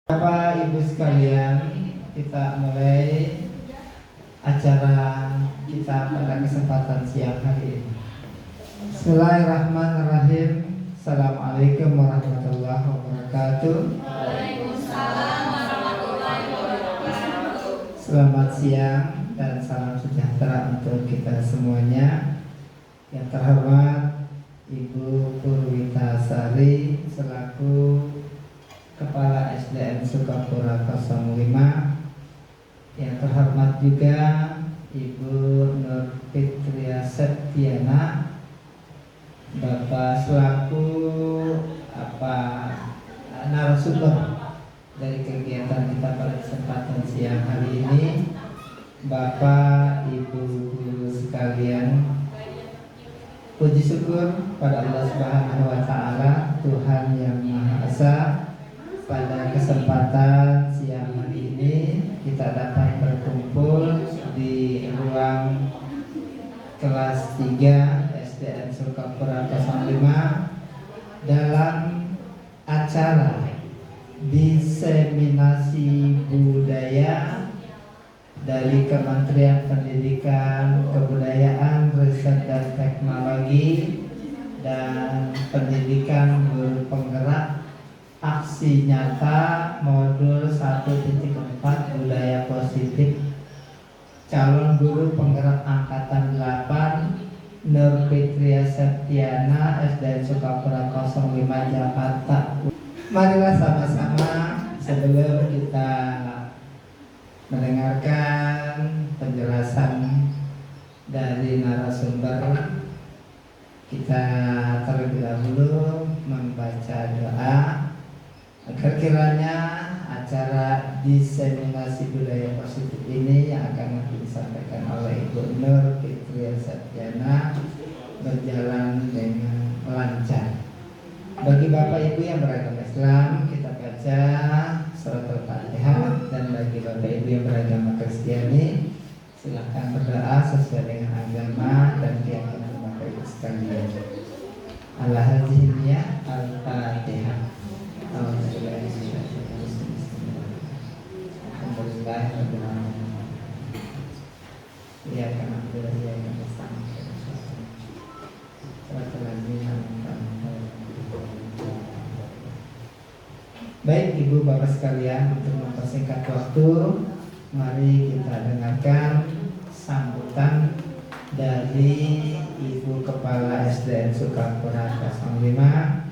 Bapak Ibu sekalian, kita mulai acara kita pada kesempatan siang hari ini. Bismillahirrahmanirrahim. Assalamualaikum warahmatullahi wabarakatuh. Waalaikumsalam warahmatullahi wabarakatuh. Selamat siang dan salam sejahtera untuk kita semuanya. Yang terhormat Ibu Purwita Sari selaku Kepala SDN Sukapura 05, yang terhormat juga Ibu Nur Fitria Septiana, Bapak selaku narasumber dari kegiatan kita pada kesempatan siang hari ini, Bapak Ibu guru sekalian. Puji syukur pada Allah Subhanahu wa taala, Tuhan yang Maha Esa. Pada kesempatan siang hari ini kita dapat berkumpul di ruang kelas 3 SDN Sukapura 05 dalam acara diseminasi budaya dari Kementerian Pendidikan, Kebudayaan, Riset dan Teknologi dan Pendidikan Guru Penggerak. Aksi nyata modul 1.4 budaya positif, calon guru penggerak angkatan 8 Nur Fitria Septiana, SDN Sukapura 05 Jakarta. Marilah sama-sama sebelum kita mendengarkan penjelasan dari narasumber, kita terlebih dahulu membaca doa agar kiranya acara diseminasi budaya positif ini yang akan nanti disampaikan oleh Ibu Nur Fitria Septiana berjalan dengan lancar. Bagi Bapak Ibu yang beragama Islam, kita baca surat Al-Fatihah, dan bagi Bapak Ibu yang beragama Kristiani, silakan berdoa sesuai dengan agama dan keyakinan Bapak Ibu sekalian. Al-Hadiyah Al-Fatihah. Baik Ibu Bapak sekalian, untuk mempersingkat waktu, mari kita dengarkan sambutan dari Ibu Kepala SDN Sukapura 05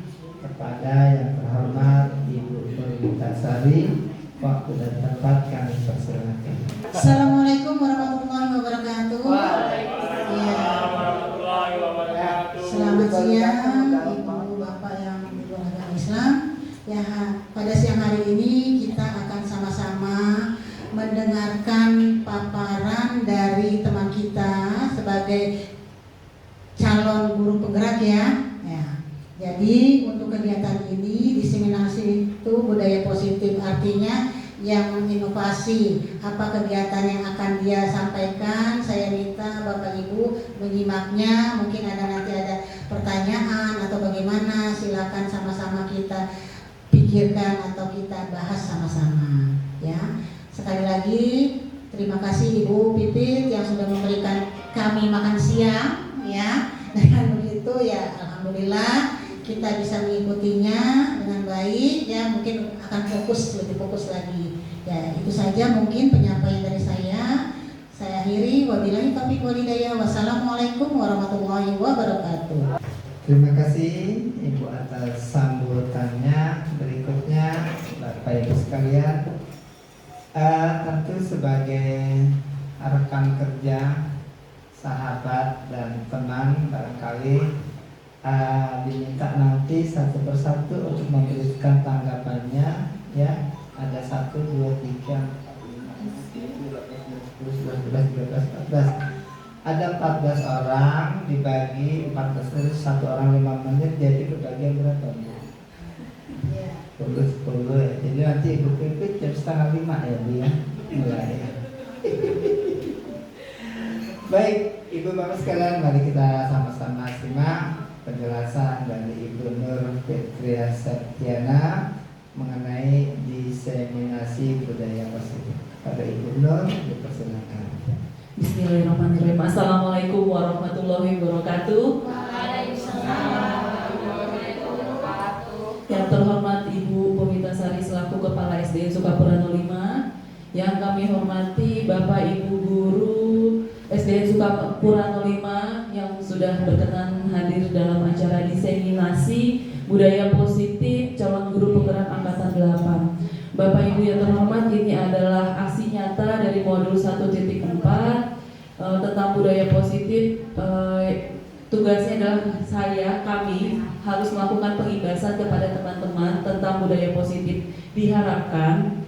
kepada yang terhormat Ibu Purwita Sari. Waktu dan tempat kami persilakan. Assalamualaikum warahmatullahi wabarakatuh. Waalaikumsalam warahmatullahi wabarakatuh. Selamat siang Ibu Bapak yang beragama Islam. Ya, pada siang hari ini kita akan sama-sama mendengarkan paparan dari teman kita sebagai calon guru penggerak ya. Jadi untuk kegiatan ini diseminasi itu budaya positif, artinya yang menginovasi apa kegiatan yang akan dia sampaikan. Saya minta Bapak Ibu menyimaknya, mungkin nanti ada pertanyaan atau bagaimana, silakan sama-sama kita pikirkan atau kita bahas sama-sama ya. Sekali lagi terima kasih Ibu Pipit yang sudah memberikan kami makan siang ya. Dengan begitu ya alhamdulillah kita bisa mengikutinya dengan baik ya, mungkin akan lebih fokus lagi ya. Itu saja mungkin penyampaian dari saya akhiri. Wabillahi taufiq wal hidayah. Wassalamualaikum warahmatullahi wabarakatuh. Terima kasih Ibu atas sambutannya. Berikutnya Bapak Ibu sekalian, tentu sebagai rekan kerja, sahabat dan teman, barangkali diminta nanti satu persatu untuk memberikan tanggapannya ya. Ada 1, 2, 3, 4, 5, 6, 7, 8, 9, 10, 11, 12, 13, 14. Ada 14 orang, dibagi 14 menit, satu orang 5 menit, jadi kebagian berapa? 10 ya. Jadi nanti Ibu Pipit jam 4:30 ya Bu ya, mulai. Baik Ibu Bapak sekalian, mari kita sama-sama simak penjelasan dari Ibu Nur Fitria Septiana mengenai diseminasi budaya positif. Pada Ibu Nur dipersilakan. Bismillahirrahmanirrahim. Assalamualaikum warahmatullahi wabarakatuh. Yang terhormat Ibu Pumitasari selaku Kepala SDN Sukapura 05, yang kami hormati Bapak Ibu Guru SDN Sukapura 05 yang sudah berkenan hadir dalam acara diseminasi budaya positif calon guru penggerak angkatan 8. Bapak Ibu yang terhormat, ini adalah aksi nyata dari modul 1.4 tentang budaya positif. Tugasnya adalah kami harus melakukan pengibasan kepada teman-teman tentang budaya positif. Diharapkan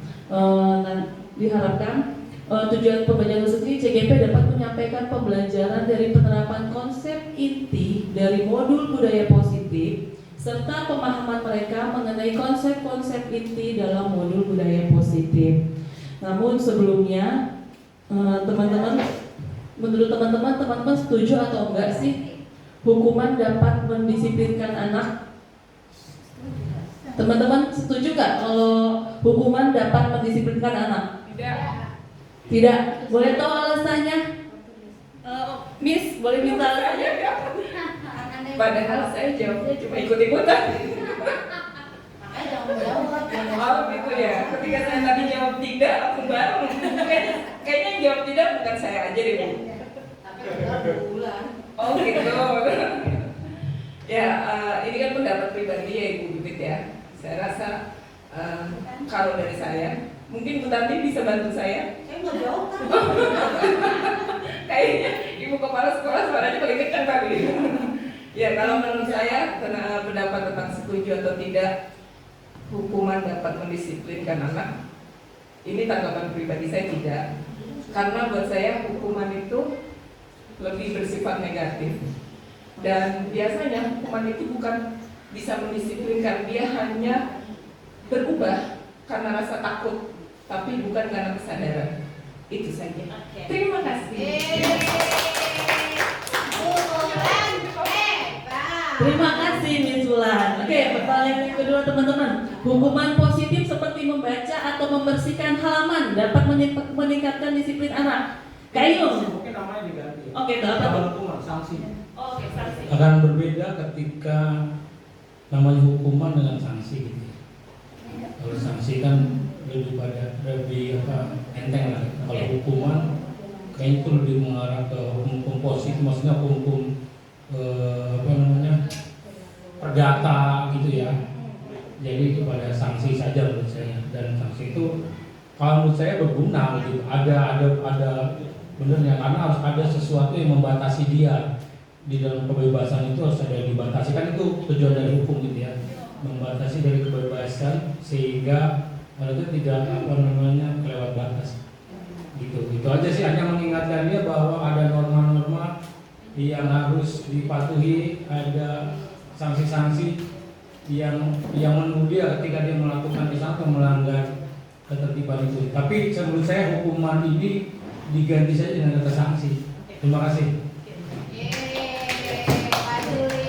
tujuan pembelajaran sendiri CGP dapat menyampaikan pembelajaran dari penerapan konsep inti dari modul budaya positif serta pemahaman mereka mengenai konsep-konsep inti dalam modul budaya positif. Namun sebelumnya, menurut teman-teman setuju atau enggak sih hukuman dapat mendisiplinkan anak? Teman-teman setuju nggak kalau hukuman dapat mendisiplinkan anak? Tidak. Boleh tahu alasannya? Miss, boleh minta alasannya? Padahal saya jawabnya cuma ikut-ikutan. Oh gitu ya. Ketika saya tadi jawab tidak, aku baru. Kayaknya yang jawab tidak bukan saya aja deh, Bu. Oh gitu. Ya, ini kan pendapat pribadi ya Ibu Bibit ya. Saya rasa kalau dari saya, mungkin Bu Tanti bisa bantu saya. Saya nggak jawab. Kayaknya Ibu Kepala Sekolah suaranya paling kencang tadi. Ya, kalau menurut saya pendapat tentang setuju atau tidak hukuman dapat mendisiplinkan anak, ini tanggapan pribadi saya tidak. Karena buat saya hukuman itu lebih bersifat negatif. Dan biasanya hukuman itu bukan bisa mendisiplinkan, dia hanya berubah karena rasa takut, tapi bukan karena kesadaran. Itu saja. Terima kasih. Terima kasih Miss Wulan. Oke, pertanyaan yang kedua teman-teman. Hukuman positif seperti membaca atau membersihkan halaman dapat meningkatkan disiplin anak. Kayung. Mungkin namanya diganti. Oke, itu apa tuh? Hukuman, sanksi. Oke, sanksi. Akan berbeda ketika namanya hukuman dengan sanksi gitu. Kalau sanksi kan lebih enteng lah. Kalau hukuman kayaknya itu lebih mengarah ke hukum positif, maksudnya hukum perdata gitu ya. Jadi kepada sanksi saja menurut saya, dan sanksi itu kalau menurut saya berguna gitu. Ada benernya, karena harus ada sesuatu yang membatasi dia. Di dalam kebebasan itu harus ada yang dibatasi, kan itu tujuan dari hukum gitu ya, membatasi dari kebebasan sehingga mereka tidak kelewat batas gitu. Itu aja sih, hanya mengingatkan dia bahwa ada norma-norma yang harus dipatuhi, ada sanksi-sanksi yang menurut dia ketika dia melakukan kesalahan atau melanggar ketertiban itu. Tapi menurut saya hukuman ini diganti saja dengan kata sanksi. Terima kasih.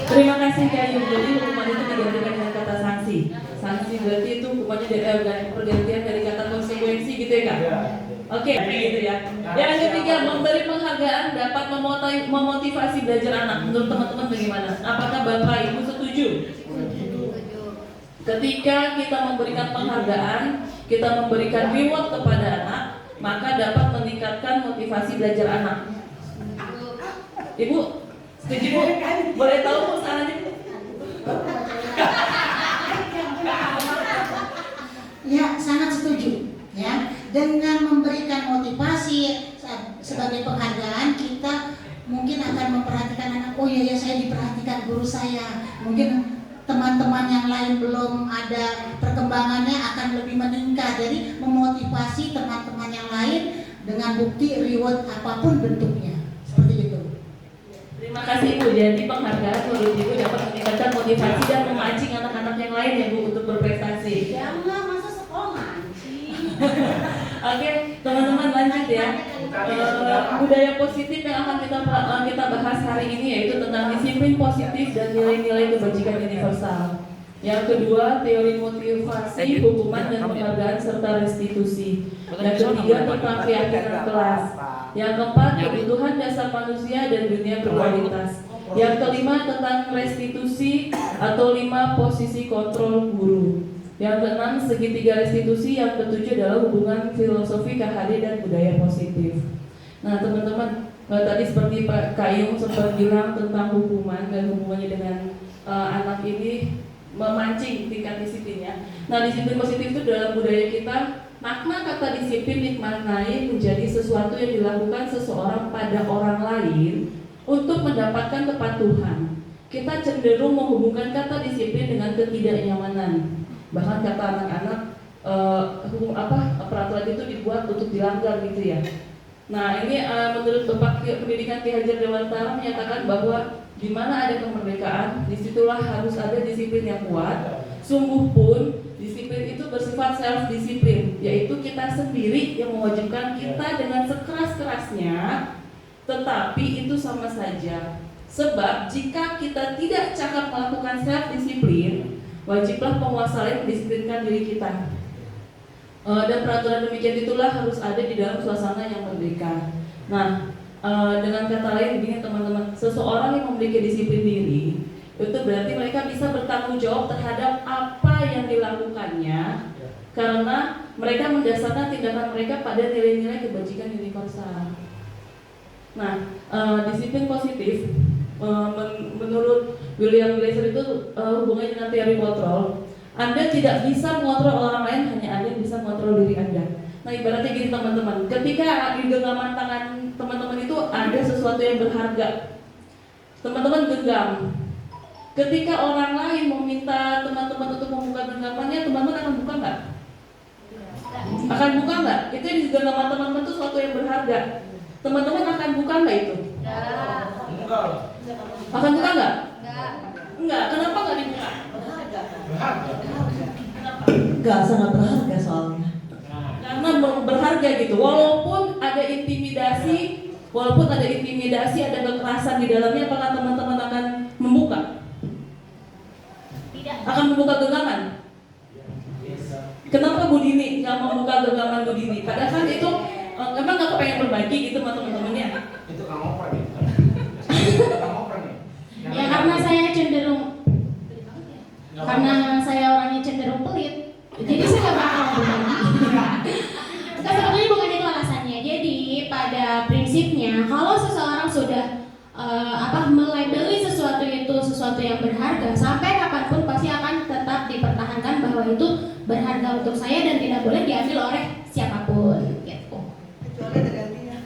Terima kasih Kayu. Jadi hukuman itu digantikan dengan kata sanksi. Sanksi berarti itu hukumannya pergantian dari kata konsekuensi gitu ya Kak? Oke, gitu ya. Yang ketiga, memberi penghargaan dapat memotivasi belajar anak. Menurut teman-teman bagaimana? Apakah Bapak Ibu setuju? Ketika kita memberikan penghargaan, kita memberikan reward kepada anak, maka dapat meningkatkan motivasi belajar anak. Ibu, setuju Bu? Boleh tahu Bu sarannya? Ya, sangat setuju. Ya, dengan memberikan motivasi sebagai penghargaan, kita mungkin akan memperhatikan anak. Oh iya ya, saya diperhatikan guru saya. Mungkin teman-teman yang lain belum ada perkembangannya akan lebih meningkat. Jadi memotivasi teman-teman yang lain dengan bukti reward apapun bentuknya. Seperti itu. Terima kasih Bu. Jadi penghargaan menurut Ibu dapat meningkatkan motivasi dan memancing anak-anak yang lain ya Bu untuk berprestasi. Jangan masa sekolah. Oke, teman-teman lanjut ya. Budaya positif yang akan kita bahas hari ini yaitu tentang disiplin positif dan nilai-nilai kebajikan universal. Yang kedua, teori motivasi, hukuman dan penghargaan serta restitusi. Yang ketiga, tentang keyakinan kelas. Yang keempat, kebutuhan dasar manusia dan dunia berkualitas. Yang kelima, tentang restitusi atau 5 posisi kontrol guru. Yang keenam, segitiga restitusi. Yang ketujuh adalah hubungan filosofi KHD dan budaya positif. Nah teman-teman, tadi seperti Pak Kayung sempat bilang tentang hukuman dan hubungannya dengan anak ini memancing tingkat disiplinnya. Nah, disiplin positif itu dalam budaya kita, makna kata disiplin dimaknai menjadi sesuatu yang dilakukan seseorang pada orang lain untuk mendapatkan kepatuhan. Kita cenderung menghubungkan kata disiplin dengan ketidaknyamanan. Bahkan kata anak-anak peraturan itu dibuat untuk dilanggar gitu ya. Nah, ini menurut Bapak Pendidikan Ki Hajar Dewantara menyatakan bahwa di mana ada kemerdekaan, disitulah harus ada disiplin yang kuat. Sungguh pun disiplin itu bersifat self disiplin, yaitu kita sendiri yang mewajibkan kita dengan sekeras-kerasnya, tetapi itu sama saja. Sebab jika kita tidak cakap melakukan self disiplin, wajiblah penguasa lain mendisiplinkan diri kita. Dan peraturan demikian itulah harus ada di dalam suasana yang merdeka. Nah, dengan kata lain begini teman-teman, seseorang yang memiliki disiplin diri itu berarti mereka bisa bertanggung jawab terhadap apa yang dilakukannya, karena mereka mendasarkan tindakan mereka pada nilai-nilai kebajikan universal. Nah, disiplin positif menurut William Glasser itu hubungannya dengan teori kontrol. Anda tidak bisa mengontrol orang lain, hanya Anda yang bisa mengontrol diri Anda. Nah, ibaratnya gini teman-teman, ketika di genggaman tangan teman-teman itu ada sesuatu yang berharga, teman-teman genggam. Ketika orang lain meminta teman-teman untuk membuka genggamannya, teman-teman akan buka nggak? Akan buka nggak? Itu yang di genggaman teman-teman itu sesuatu yang berharga. Teman-teman akan buka nggak itu? Akan buka nggak? Enggak. Kenapa nggak dibuka? Enggak, sangat berharga soalnya. Karena berharga gitu. Walaupun ada intimidasi, ada kekerasan di dalamnya, apakah teman-teman akan membuka? Tidak. Akan membuka genggaman? Kenapa Bu Dini nggak membuka genggaman Bu Dini? Padahal kan itu emang nggak kepengen berbagi gitu sama teman-temannya. Itu kamu apa nih? Ya karena saya cenderung orangnya cenderung pelit, jadi saya nggak bakal berbagi. Nah, sebetulnya bukan itu alasannya. Jadi pada prinsipnya kalau seseorang sudah melabeli sesuatu itu sesuatu yang berharga, sampai kapanpun pasti akan tetap dipertahankan bahwa itu berharga untuk saya dan tidak boleh diambil oleh siapapun. Gitu. Kecuali ada gantinya.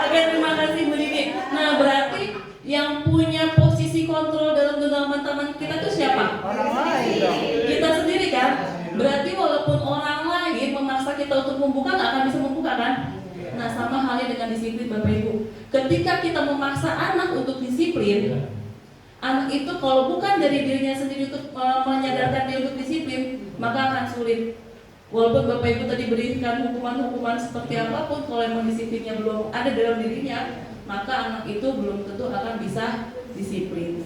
Oke, terima kasih Bu Dini. Nah, berarti yang punya posisi kontrol dalam genggaman tangan kita itu siapa? Orang lain. Kita sendiri kan? Berarti walaupun orang lain memaksa kita untuk membuka, nggak akan bisa membuka kan? Nah, sama halnya dengan disiplin Bapak Ibu. Ketika kita memaksa anak untuk disiplin, anak itu kalau bukan dari dirinya sendiri untuk menyadarkan dia untuk disiplin, maka akan sulit. Walaupun Bapak Ibu tadi berikan hukuman-hukuman seperti apapun, kalau memang disiplinnya belum ada dalam dirinya, maka anak itu belum tentu akan bisa disiplin.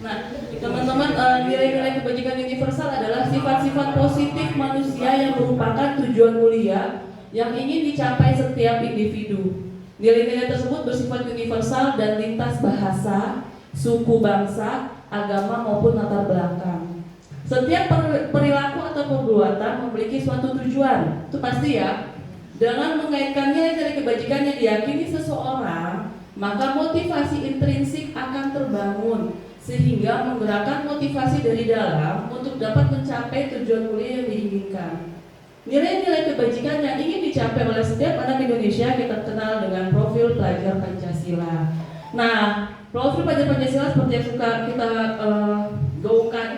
Nah, teman-teman, nilai-nilai kebajikan universal adalah sifat-sifat positif manusia yang merupakan tujuan mulia yang ingin dicapai setiap individu. Nilai-nilai tersebut bersifat universal dan lintas bahasa, suku bangsa, agama maupun latar belakang. Setiap perilaku atau perbuatan memiliki suatu tujuan, itu pasti ya. Dengan mengaitkannya dari kebajikan yang diyakini seseorang, maka motivasi intrinsik akan terbangun sehingga menggerakkan motivasi dari dalam untuk dapat mencapai tujuan mulia yang diinginkan. Nilai-nilai kebajikan yang ingin dicapai oleh setiap anak Indonesia kita kenal dengan profil pelajar Pancasila. Nah, profil pelajar Pancasila seperti yang suka kita gaungkan,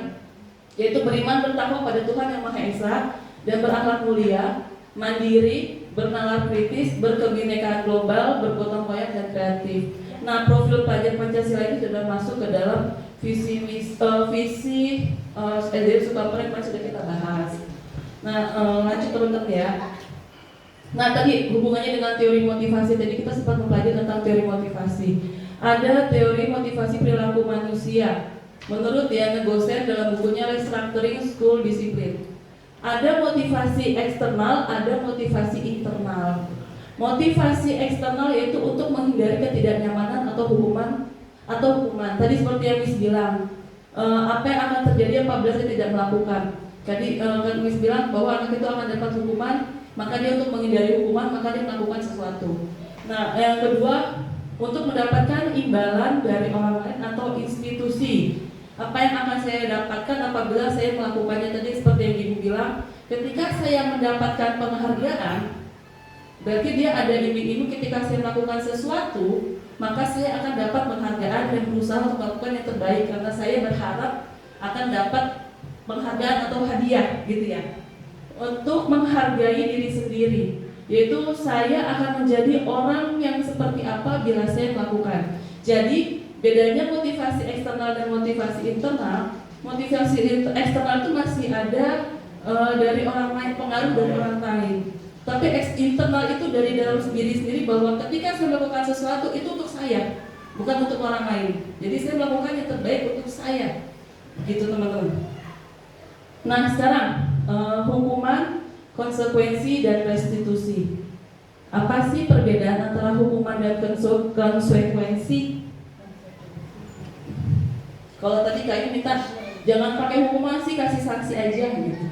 yaitu beriman bertakwa pada Tuhan Yang Maha Esa dan berakhlak mulia, mandiri, bernalar kritis, berkebinekaan global, bergotong royong dan kreatif. Nah, profil pelajar Pancasila ini sudah masuk ke dalam visi SDN Sukaperang yang sudah kita bahas. Nah, lanjut teman-teman ya. Nah, tadi hubungannya dengan teori motivasi. Tadi kita sempat mempelajari tentang teori motivasi. Ada teori motivasi perilaku manusia. Menurut Diana Gosen dalam bukunya Restructuring School Discipline. Ada motivasi eksternal, ada motivasi internal. Motivasi eksternal yaitu untuk menghindari ketidaknyamanan atau hukuman. Tadi seperti yang Miss bilang, apa yang akan terjadi apabila saya tidak melakukan. Jadi Miss bilang bahwa anak itu akan dapat hukuman, maka dia untuk menghindari hukuman, maka dia melakukan sesuatu. Nah, yang kedua, untuk mendapatkan imbalan dari orang lain atau institusi. Apa yang akan saya dapatkan apabila saya melakukannya tadi seperti yang Ibu bilang, ketika saya mendapatkan penghargaan, berarti dia ada iming-iming ketika saya melakukan sesuatu, maka saya akan dapat penghargaan dan berusaha untuk melakukan yang terbaik karena saya berharap akan dapat penghargaan atau hadiah gitu ya. Untuk menghargai diri sendiri, yaitu saya akan menjadi orang yang seperti apa bila saya melakukan. Jadi bedanya motivasi eksternal dan motivasi internal. Motivasi eksternal itu masih ada dari orang lain, pengaruh dari orang lain. Tapi internal itu dari dalam diri sendiri bahwa ketika saya melakukan sesuatu itu untuk saya, bukan untuk orang lain. Jadi saya melakukan yang terbaik untuk saya, gitu teman-teman. Nah sekarang hukuman, konsekuensi dan restitusi. Apa sih perbedaan antara hukuman dan konsekuensi? Kalau tadi Kak minta jangan pakai hukuman sih, kasih sanksi aja gitu.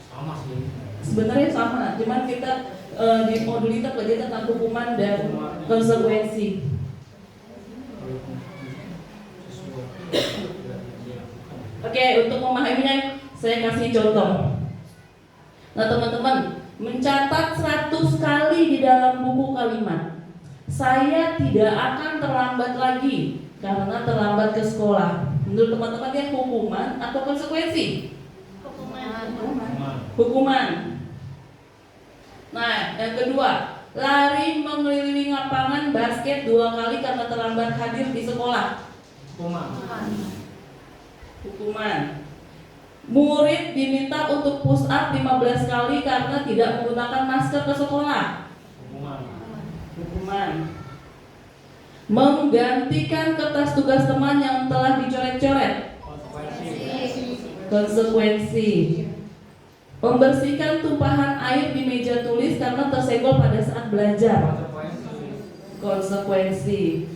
Sama sih. Sebenarnya sama, cuman kita di modul kita belajar tentang hukuman dan konsekuensi. Oke, untuk memahaminya saya kasih contoh. Nah teman-teman, mencatat 100 kali di dalam buku kalimat. Saya tidak akan terlambat lagi karena terlambat ke sekolah. Menurut teman-teman ya hukuman atau konsekuensi? Hukuman. Nah, yang kedua, lari mengelilingi lapangan basket 2 kali karena terlambat hadir di sekolah. Hukuman. Murid diminta untuk push up 15 kali karena tidak menggunakan masker ke sekolah. Hukuman. Menggantikan kertas tugas teman yang telah dicoret-coret. Konsekuensi. Membersihkan tumpahan air di meja tulis karena tersenggol pada saat belajar. Konsekuensi.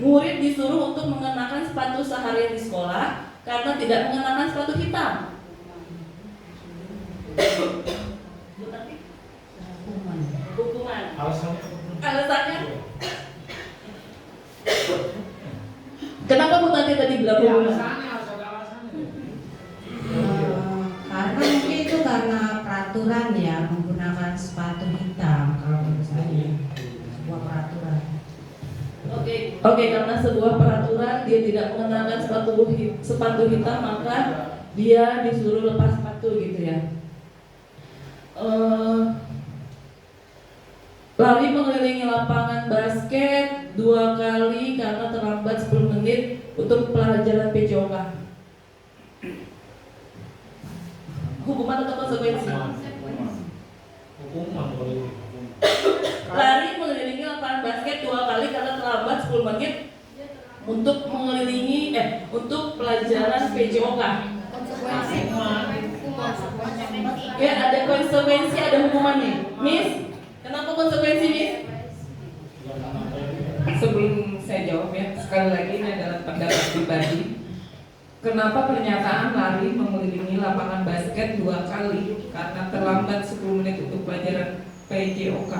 Murid disuruh untuk mengenakan sepatu seharian di sekolah karena tidak mengenakan sepatu hitam. Hukuman. Alasannya? Kenapa Bu Tati tadi bilang hukuman? Karena mungkin itu karena peraturan ya, menggunakan sepatu hitam kalau menurut saya sebuah peraturan. Oke, karena sebuah peraturan dia tidak mengenakan sepatu hitam maka dia disuruh lepas sepatu gitu ya. Lari mengelilingi lapangan basket 2 kali karena terlambat 10 menit untuk pelajaran PJOK. Hukuman atau konsekuensi? Hukuman boleh. Lari mengelilingi lapangan basket 2 kali karena terlambat 10 menit untuk untuk pelajaran PJOK. Ya, ada konsekuensi, ada hukuman nih. Miss, kenapa konsekuensi, Miss? Sebelum saya jawab ya, sekali lagi ini adalah pendapat pribadi. Kenapa pernyataan lari mengelilingi lapangan basket 2 kali karena terlambat 10 menit untuk pelajaran PJOK?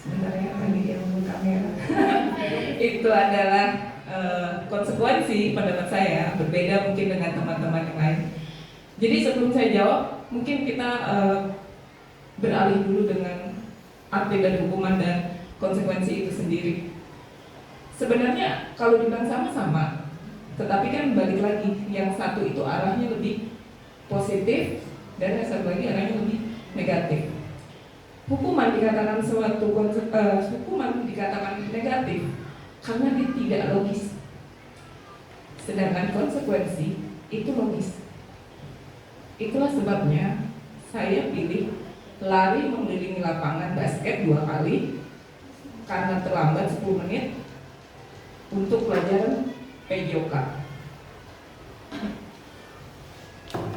Sebenarnya tadi yang kamera itu adalah konsekuensi pendapat saya, berbeda mungkin dengan teman-teman yang lain. Jadi sebelum saya jawab, mungkin kita beralih dulu dengan arti dari hukuman dan konsekuensi itu sendiri. Sebenarnya kalau dibilang sama-sama, tetapi kan balik lagi, yang satu itu arahnya lebih positif dan yang satu lagi arahnya lebih negatif. Hukuman dikatakan hukuman dikatakan negatif karena dia tidak logis, sedangkan konsekuensi itu logis. Itulah sebabnya saya pilih lari mengelilingi lapangan basket 2 kali karena terlambat 10 menit untuk pelajaran PJOK.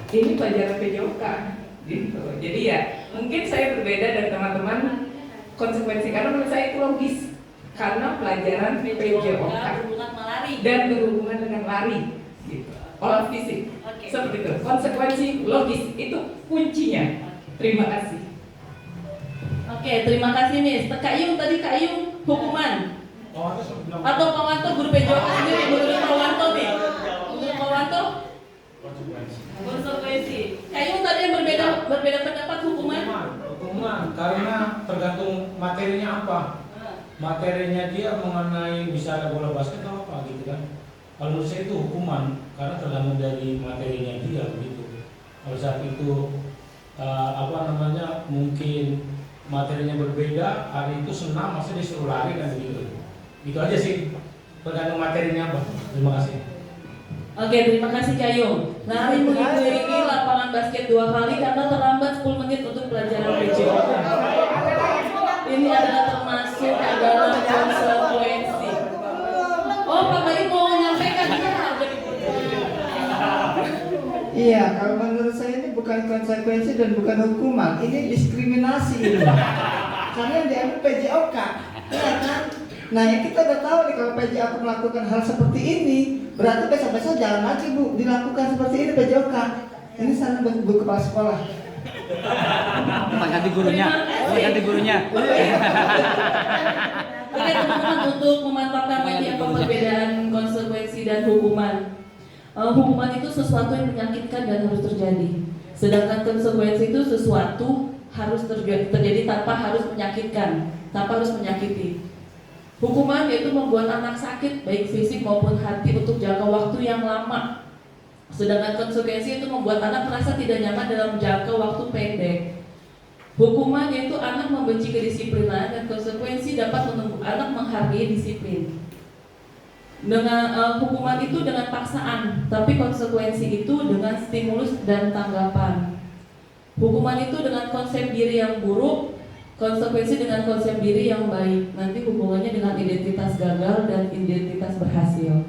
Ini pelajaran PJOK gitu. Jadi ya mungkin saya berbeda dari teman-teman konsekuensi karena menurut saya itu logis karena pelajaran PJOK dan berhubungan dengan lari gitu. Olah fisik. Seperti itu. Konsekuensi logis itu kuncinya. Terima kasih. Oke, terima kasih Miss. Kak Yung tadi Kak Yung hukuman atau Pak Wanto guru PJOK sendiri menurut Pak Wanto nih. Menurut Pak Wanto konsekuensi. Kak Yung tadi yang berbeda pendapat hukuman karena tergantung materinya apa. Materinya dia mengenai bisa ada bola basket atau apa gitu kan. Kalau menurut saya itu hukuman karena tergantung dari materinya dia begitu. Kalau saat itu mungkin materinya berbeda, hari itu senam maksudnya disuruh lari dan begitu. Itu aja sih, tergantung materinya apa. Terima kasih. Oke, terima kasih Kak Yung. Lari mengelilingi lapangan basket 2 kali karena terlambat 10 menit untuk pelajaran PJOK. Ini adalah termasuk adalah konsekuensi. Oh, Pak Bayu mau menyampaikan Iya, kalau menurut saya ini bukan konsekuensi dan bukan hukuman, ini diskriminasi ini. Karena yang diambil PJOK, ya kan? Nah, yang kita udah tahu nih kalau PJOK melakukan hal seperti ini, berarti besok-besok jangan lagi Bu dilakukan seperti ini PJOK. Ini salah Bu kepala sekolah. Ganti gurunya. Oke teman-teman, untuk memantapkan lagi apa perbedaan konsekuensi dan hukuman. Hukuman itu sesuatu yang menyakitkan dan harus terjadi. Sedangkan konsekuensi itu sesuatu harus terjadi tanpa harus menyakitkan, tanpa harus menyakiti. Hukuman yaitu membuat anak sakit baik fisik maupun hati untuk jangka waktu yang lama. Sedangkan konsekuensi itu membuat anak merasa tidak nyaman dalam jangka waktu pendek. Hukuman yaitu anak membenci kedisiplinan dan konsekuensi dapat menunggu anak menghargai disiplin. Dengan hukuman itu dengan paksaan, tapi konsekuensi itu dengan stimulus dan tanggapan. Hukuman itu dengan konsep diri yang buruk, konsekuensi dengan konsep diri yang baik. Nanti hubungannya dengan identitas gagal dan identitas berhasil.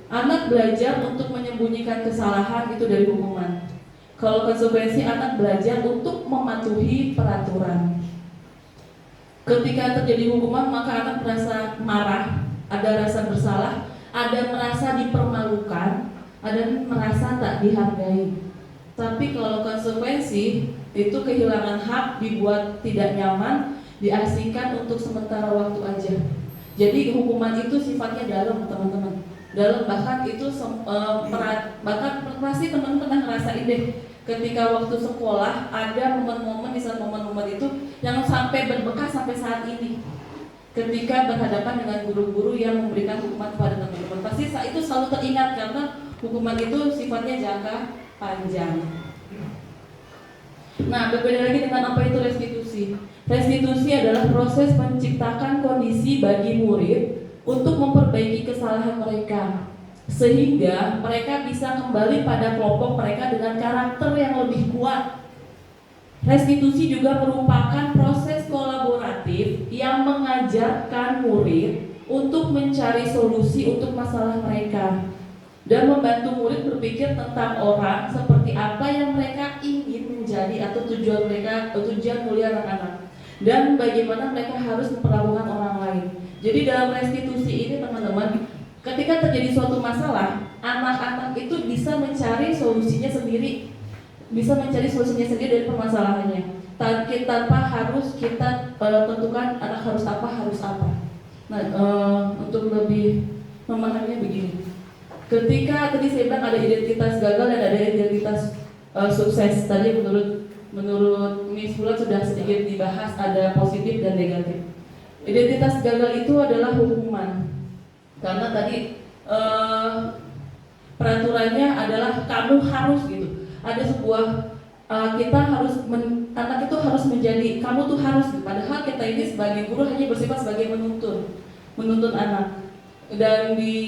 Anak belajar untuk menyembunyikan kesalahan itu dari hukuman. Kalau konsekuensi anak belajar untuk mematuhi peraturan. Ketika terjadi hukuman maka anak merasa marah, ada rasa bersalah, ada merasa dipermalukan, ada merasa tak dihargai. Tapi kalau konsekuensi itu kehilangan hak, dibuat tidak nyaman, diasingkan untuk sementara waktu aja. Jadi hukuman itu sifatnya dalam teman-teman. Dalam bahkan itu bahkan pasti teman-teman pernah ngerasain deh ketika waktu sekolah ada momen-momen di saat momen-momen itu yang sampai berbekas sampai saat ini. Ketika berhadapan dengan guru-guru yang memberikan hukuman kepada teman-teman, pasti saat itu selalu teringat karena hukuman itu sifatnya jangka panjang. Nah, berbeda lagi dengan apa itu restitusi. Restitusi adalah proses menciptakan kondisi bagi murid untuk memperbaiki kesalahan mereka, sehingga mereka bisa kembali pada kelompok mereka dengan karakter yang lebih kuat. Restitusi juga merupakan proses kolaboratif yang mengajarkan murid untuk mencari solusi untuk masalah mereka dan membantu murid berpikir tentang orang seperti apa yang mereka ingin menjadi atau tujuan mereka, atau tujuan mulia anak-anak, dan bagaimana mereka harus memperlakukan orang lain. Jadi dalam restitusi ini teman-teman, ketika terjadi suatu masalah, anak-anak itu bisa mencari solusinya sendiri, dari permasalahannya, tanpa harus kita tentukan anak harus apa. Nah, untuk lebih memahaminya begini, ketika tadi saya bilang ada identitas gagal dan ada identitas sukses. Tadi menurut Miss Bulat sudah sedikit dibahas, ada positif dan negatif. Identitas gagal itu adalah hukuman, karena tadi peraturannya adalah kamu harus gitu. Ada sebuah kita harus anak itu harus menjadi kamu tuh harus. Padahal kita ini sebagai guru hanya bersifat sebagai menuntun anak. Dan di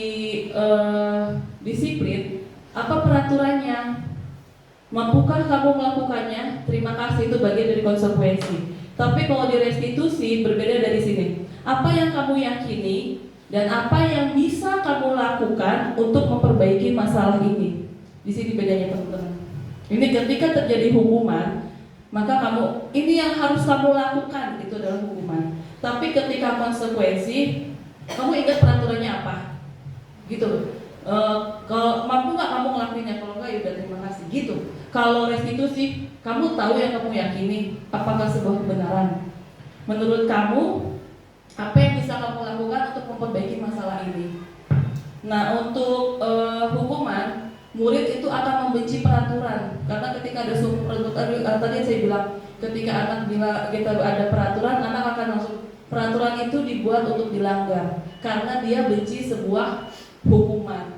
disiplin apa peraturannya? Mampukah kamu melakukannya? Terima kasih, itu bagian dari konsekuensi. Tapi kalau di restitusi berbeda dari sini. apa yang kamu yakini dan apa yang bisa kamu lakukan untuk memperbaiki masalah ini. Di sini bedanya teman-teman. Ini ketika terjadi hukuman, maka kamu ini yang harus kamu lakukan, itu adalah hukuman. Tapi ketika konsekuensi, kamu ingat peraturannya apa? Gitu. Kalau mampu nggak kamu ngelakuinnya, kalau nggak ya udah terima kasih gitu. Kalau restitusi, kamu tahu yang kamu yakini, apakah sebuah kebenaran? Menurut kamu, apa yang bisa kamu lakukan untuk memperbaiki masalah ini? Nah, untuk hukuman, murid itu akan membenci peraturan, karena ketika ada tadi saya bilang, ketika anak kita ada peraturan, anak akan langsung peraturan itu dibuat untuk dilanggar, karena dia benci sebuah hukuman.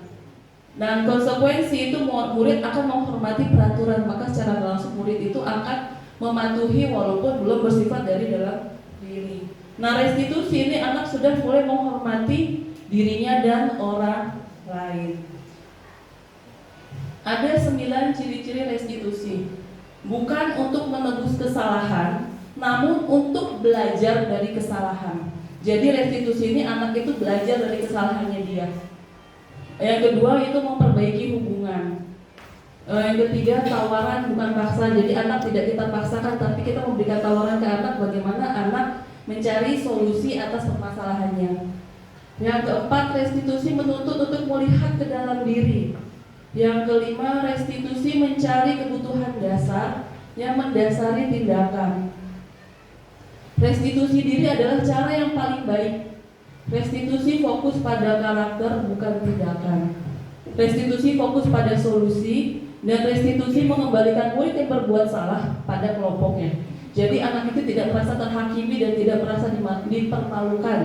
Dan konsekuensi itu murid akan menghormati peraturan, maka secara langsung murid itu akan mematuhi walaupun belum bersifat dari dalam diri. Nah, restitusi ini anak sudah mulai menghormati dirinya dan orang lain. Ada 9 ciri-ciri restitusi. Bukan untuk menebus kesalahan, namun untuk belajar dari kesalahan. Jadi restitusi ini anak itu belajar dari kesalahannya dia. Yang kedua itu memperbaiki hubungan. Yang ketiga tawaran bukan paksa. Jadi anak tidak kita paksakan, tapi kita memberikan tawaran ke anak bagaimana anak mencari solusi atas permasalahannya. Yang keempat, restitusi menuntut untuk melihat ke dalam diri. Yang kelima, restitusi mencari kebutuhan dasar yang mendasari tindakan. Restitusi diri adalah cara yang paling baik. Restitusi fokus pada karakter bukan tindakan. Restitusi fokus pada solusi, dan restitusi mengembalikan murid yang berbuat salah pada kelompoknya. Jadi anak itu tidak merasa terhakimi dan tidak merasa dipermalukan.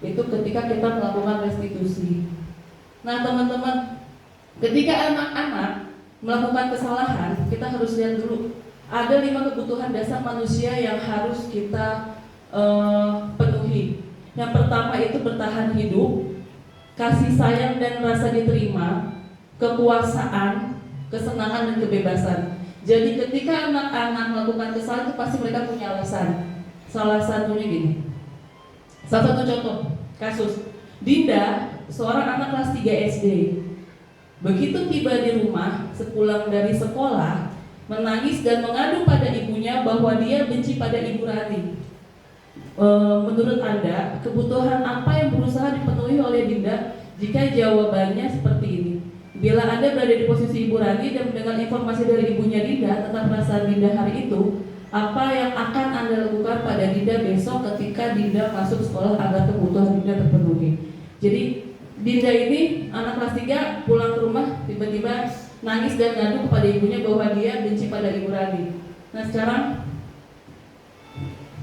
Itu ketika kita melakukan restitusi. Nah teman-teman, ketika anak-anak melakukan kesalahan, kita harus lihat dulu ada 5 kebutuhan dasar manusia yang harus kita penuhi. Yang pertama itu bertahan hidup, kasih sayang dan rasa diterima, kekuasaan, kesenangan dan kebebasan. Jadi ketika anak-anak melakukan kesalahan itu pasti mereka punya alasan. Salah satunya gini. Salah satu contoh kasus, Dinda, seorang anak kelas 3 SD. Begitu tiba di rumah, sepulang dari sekolah, menangis dan mengadu pada ibunya bahwa dia benci pada Ibu Rani. Menurut Anda, kebutuhan apa yang berusaha dipenuhi oleh Dinda jika jawabannya seperti ini? Bila Anda berada di posisi Ibu Rani dan mendengar informasi dari ibunya Dinda tentang perasaan Dinda hari itu, apa yang akan Anda lakukan pada Dinda besok ketika Dinda masuk sekolah agar kebutuhan Dinda terpenuhi? Jadi Dinda ini anak kelas 3 pulang ke rumah tiba-tiba nangis dan ngadu kepada ibunya bahwa dia benci pada Ibu Rani. Nah sekarang,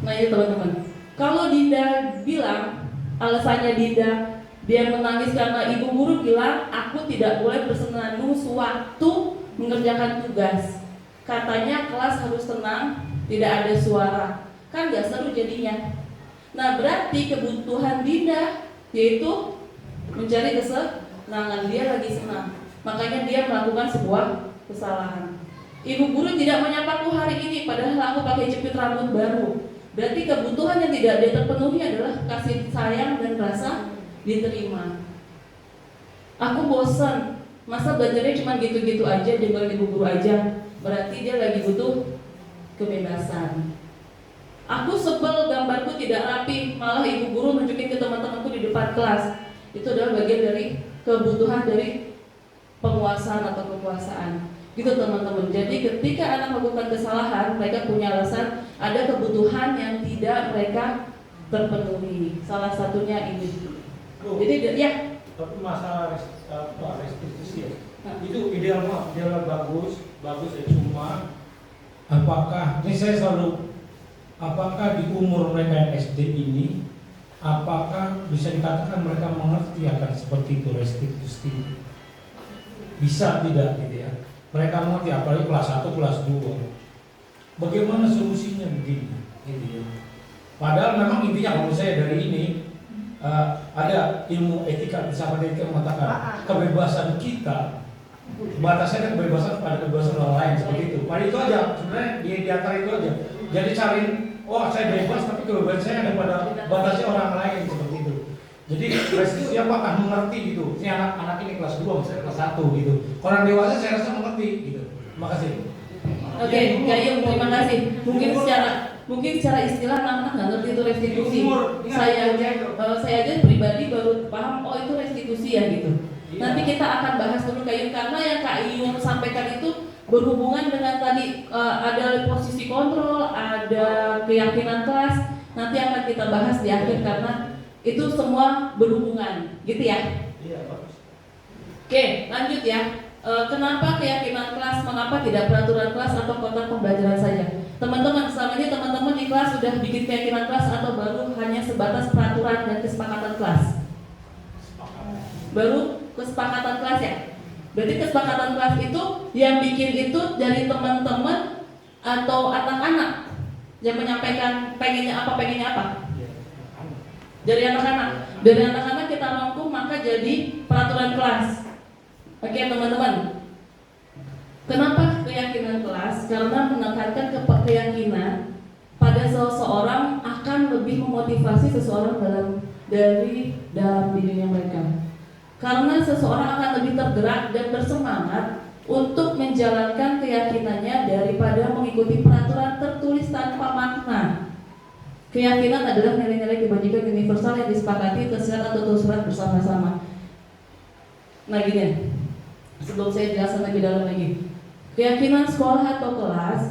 nah ini teman-teman, kalau Dinda bilang alasannya dia menangis karena ibu guru bilang aku tidak boleh bersenandung sewaktu mengerjakan tugas. Katanya kelas harus tenang, tidak ada suara. Kan gak seru jadinya. Nah berarti kebutuhan Dinda yaitu mencari kesenangan, dia lagi senang. Makanya dia melakukan sebuah kesalahan. Ibu guru tidak menyapaku hari ini padahal aku pakai jepit rambut baru. Berarti kebutuhan yang tidak dia terpenuhi adalah kasih sayang dan rasa diterima. Aku bosan, masa belajarnya cuma gitu-gitu aja, dengar ibu guru aja. Berarti dia lagi butuh kebebasan. Aku sebel gambarku tidak rapi, malah ibu guru nunjukin ke teman-temanku di depan kelas. Itu adalah bagian dari kebutuhan dari penguasaan atau kekuasaan. Gitu teman-teman. Jadi ketika anak melakukan kesalahan, mereka punya alasan, ada kebutuhan yang tidak mereka terpenuhi. Salah satunya ini. Jadi ya. Tapi masalah restitusi ya, itu ideal bagus ya, cuma apakah ini saya selalu, apakah di umur mereka yang SD ini, apakah bisa dikatakan mereka mengerti akan seperti itu restitusi? Bisa tidak gitu ya? Mereka mengerti, apalagi kelas 1, kelas 2. Bagaimana solusinya begini? Gitu ya. Padahal memang intinya kalau saya dari ini ada ilmu etika, filsafat etika mengatakan kebebasan kita batasnya kebebasan pada kebebasan orang lain seperti itu. Pada itu aja sebenarnya di antara itu aja. Jadi cari wah saya bebas tapi kebebasan saya ada pada batasnya orang lain seperti itu. Jadi restriksi apa kan mengerti gitu. Ini anak ini kelas 2 misalnya kelas 1 gitu. Orang dewasa saya rasa mengerti gitu. Terima kasih. Oke, Kak Yung, terima kasih. Mungkin secara istilah anak-anak nggak ngerti itu restitusi. Saya aja pribadi baru paham, oh itu restitusi ya gitu. Nanti kita akan bahas dulu Kak Yung, karena yang Kak Yung sampaikan itu berhubungan dengan tadi ada posisi kontrol, ada keyakinan kelas. Nanti akan kita bahas di akhir karena itu semua berhubungan, gitu ya? Iya, bagus. Oke, lanjut ya. Kenapa keyakinan kelas, mengapa tidak peraturan kelas atau kotak pembelajaran saja? Teman-teman, selama ini teman-teman di kelas sudah bikin keyakinan kelas atau baru hanya sebatas peraturan dan kesepakatan kelas? Baru kesepakatan kelas ya? Berarti kesepakatan kelas itu yang bikin itu dari teman-teman atau anak-anak yang menyampaikan pengennya apa? Dari anak-anak kita rangkum maka jadi peraturan kelas. Oke teman-teman, kenapa keyakinan kelas? Karena menekankan keyakinan pada seseorang akan lebih memotivasi seseorang dari dalam dirinya mereka. Karena seseorang akan lebih tergerak dan bersemangat untuk menjalankan keyakinannya daripada mengikuti peraturan tertulis tanpa makna. Keyakinan adalah nilai-nilai kebajikan universal yang disepakati, tersirat atau tersurat bersama-sama. Nah gini, sebelum saya jelaskan lebih dalam lagi, keyakinan sekolah atau kelas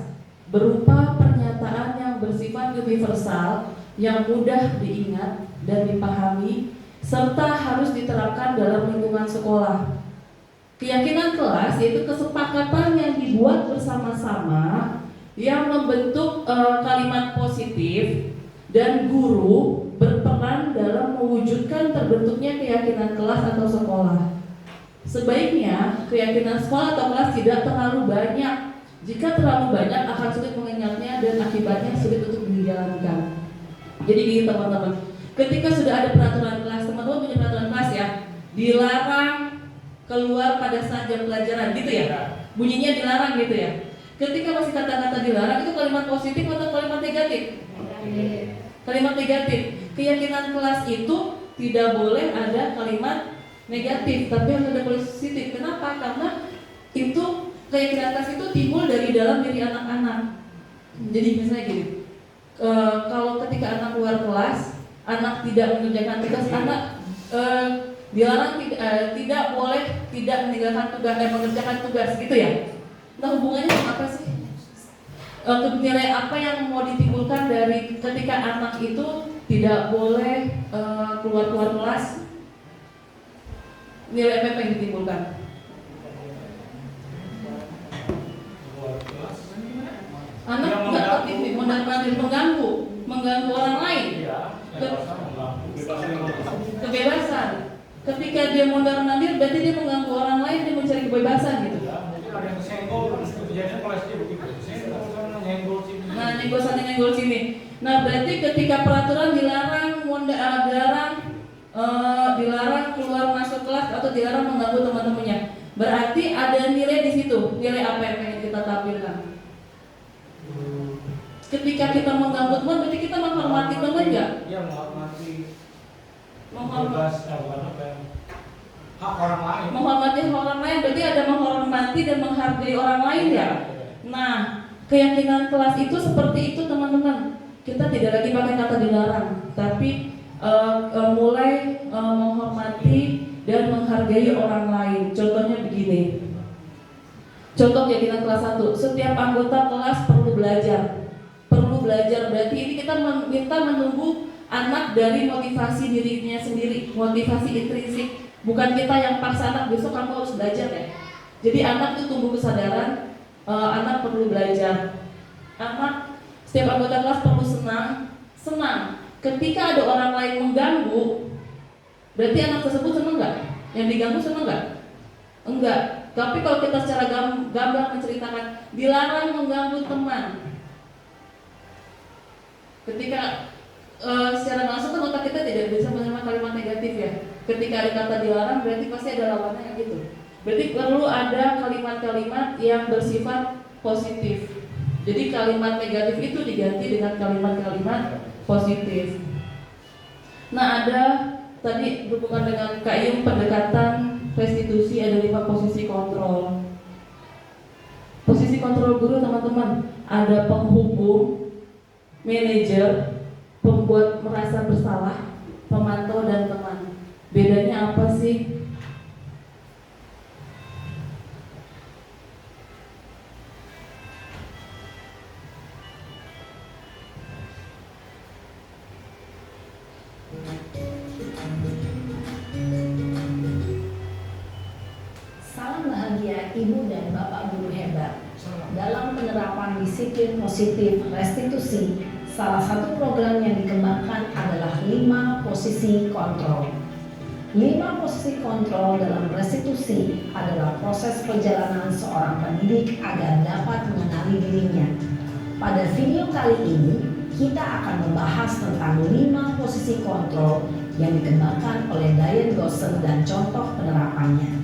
berupa pernyataan yang bersifat universal yang mudah diingat dan dipahami serta harus diterapkan dalam lingkungan sekolah. Keyakinan kelas yaitu kesepakatan yang dibuat bersama-sama yang membentuk kalimat positif dan guru berperan dalam mewujudkan terbentuknya keyakinan kelas atau sekolah. Sebaiknya keyakinan sekolah atau kelas tidak terlalu banyak. Jika terlalu banyak akan sulit mengingatnya dan akibatnya sulit untuk dijalankan. Jadi gini teman-teman, ketika sudah ada peraturan kelas, teman-teman punya peraturan kelas ya, dilarang keluar pada saat jam pelajaran gitu ya, bunyinya dilarang gitu ya. Ketika masih kata-kata dilarang itu kalimat positif atau kalimat negatif? Kalimat negatif. Keyakinan kelas itu tidak boleh ada kalimat negatif, tapi harus ada positif. Kenapa? Karena itu keyakinan kelas itu timbul dari dalam diri anak-anak. Jadi misalnya gini, kalau ketika anak keluar kelas, anak tidak mengerjakan tugas, anak dilarang tidak boleh tidak meninggalkan tugas dan mengerjakan tugas gitu ya. Nah hubungannya apa sih? Nilai apa yang mau ditimbulkan dari ketika anak itu tidak boleh keluar kelas? Nilai apa yang ditimbulkan? Anak nggak tertib, mengganggu orang lain. Kebebasan. Ketika dia mondar mandir, berarti dia mengganggu orang lain, dia mencari kebebasan gitu. Nah, nyenggol sini. Nah, berarti ketika peraturan dilarang dilarang keluar masuk kelas atau dilarang mengganggu teman-temannya, berarti ada nilai di situ. Nilai apa yang pengen kita tampilkan? Ketika kita mengganggu teman, berarti kita menghormati teman nggak? Iya, menghormati hak orang lain. Menghormati orang lain berarti ada menghormati dan menghargai orang lain ya. Nah, keyakinan kelas itu seperti itu teman-teman. Kita tidak lagi pakai kata dilarang, tapi mulai menghormati dan menghargai orang lain. Contohnya begini. Contoh keyakinan kelas 1, setiap anggota kelas perlu belajar. Perlu belajar berarti ini kita menunggu anak dari motivasi dirinya sendiri, motivasi intrinsik. Bukan kita yang paksa anak besok kamu harus belajar ya. Jadi anak itu tumbuh kesadaran, anak perlu belajar. Anak setiap anggota kelas perlu senang. Ketika ada orang lain mengganggu, berarti anak tersebut senang nggak? Yang diganggu senang nggak? Enggak. Tapi kalau kita secara gamblang menceritakan, dilarang mengganggu teman. Ketika secara langsung kan otak kita tidak bisa menerima kalimat negatif ya. Ketika ada kata dilarang berarti pasti ada lawannya kayak gitu. Berarti perlu ada kalimat-kalimat yang bersifat positif. Jadi kalimat negatif itu diganti dengan kalimat-kalimat positif. Nah, ada tadi berhubungan dengan Kak Yung, pendekatan restitusi, ada 5 posisi kontrol. Posisi kontrol guru, teman-teman, ada penghubung, manajer, pembuat merasa bersalah, pemantau, dan teman. Bedanya apa sih? Salam bahagia Ibu dan Bapak guru hebat. Dalam penerapan disiplin positif restitusi, salah satu program yang dikembangkan adalah 5 posisi kontrol. 5 posisi kontrol dalam restitusi adalah proses perjalanan seorang pendidik agar dapat mengenali dirinya. Pada video kali ini, kita akan membahas tentang 5 posisi kontrol yang dikembangkan oleh Diane Goshen dan contoh penerapannya.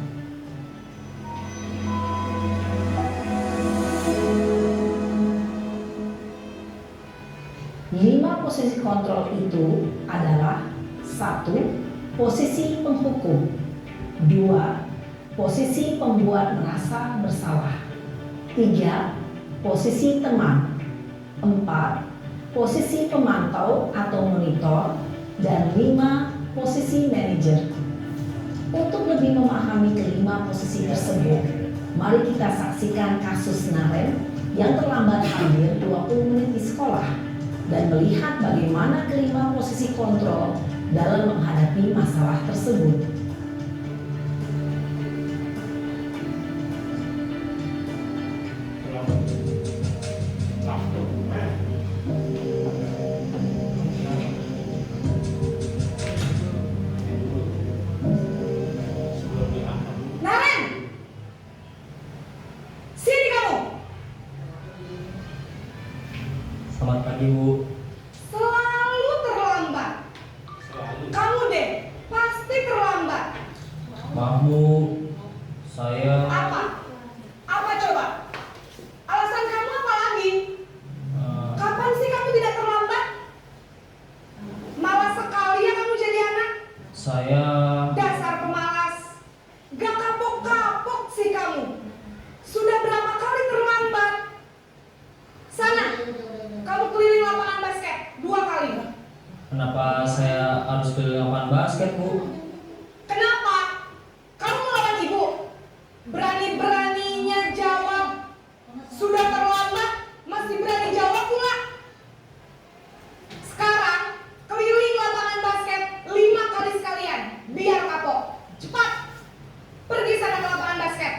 5 posisi kontrol itu adalah 1. Posisi penghukum, 2. Posisi pembuat merasa bersalah, 3. Posisi teman, 4. Posisi pemantau atau monitor, dan 5. Posisi manajer. Untuk lebih memahami kelima posisi tersebut, mari kita saksikan kasus Naren yang terlambat hadir 20 menit di sekolah dan melihat bagaimana kelima posisi kontrol dalam menghadapi masalah tersebut. Naren, sini kamu. Selamat pagi, Bu. Selalu terlambat. Kamu deh, pasti terlambat. Maaf, Bu. Saya Apa? Apa coba? Alasan kamu apa lagi? Kapan sih kamu tidak terlambat? Malas sekali ya kamu jadi anak. saya Dasar pemalas. Gak kapok-kapok sih kamu. Sudah berapa kali terlambat? Sana, kamu keliling lapangan basket 2 kali. kenapa saya harus keliling lapangan basket, Bu? Kenapa? Kamu melawan ibu. Berani-beraninya jawab. Sudah terlambat, masih berani jawab pula. Sekarang, keliling lapangan basket 5 kali sekalian. Biar kapok. Cepat. Pergi sana ke lapangan basket.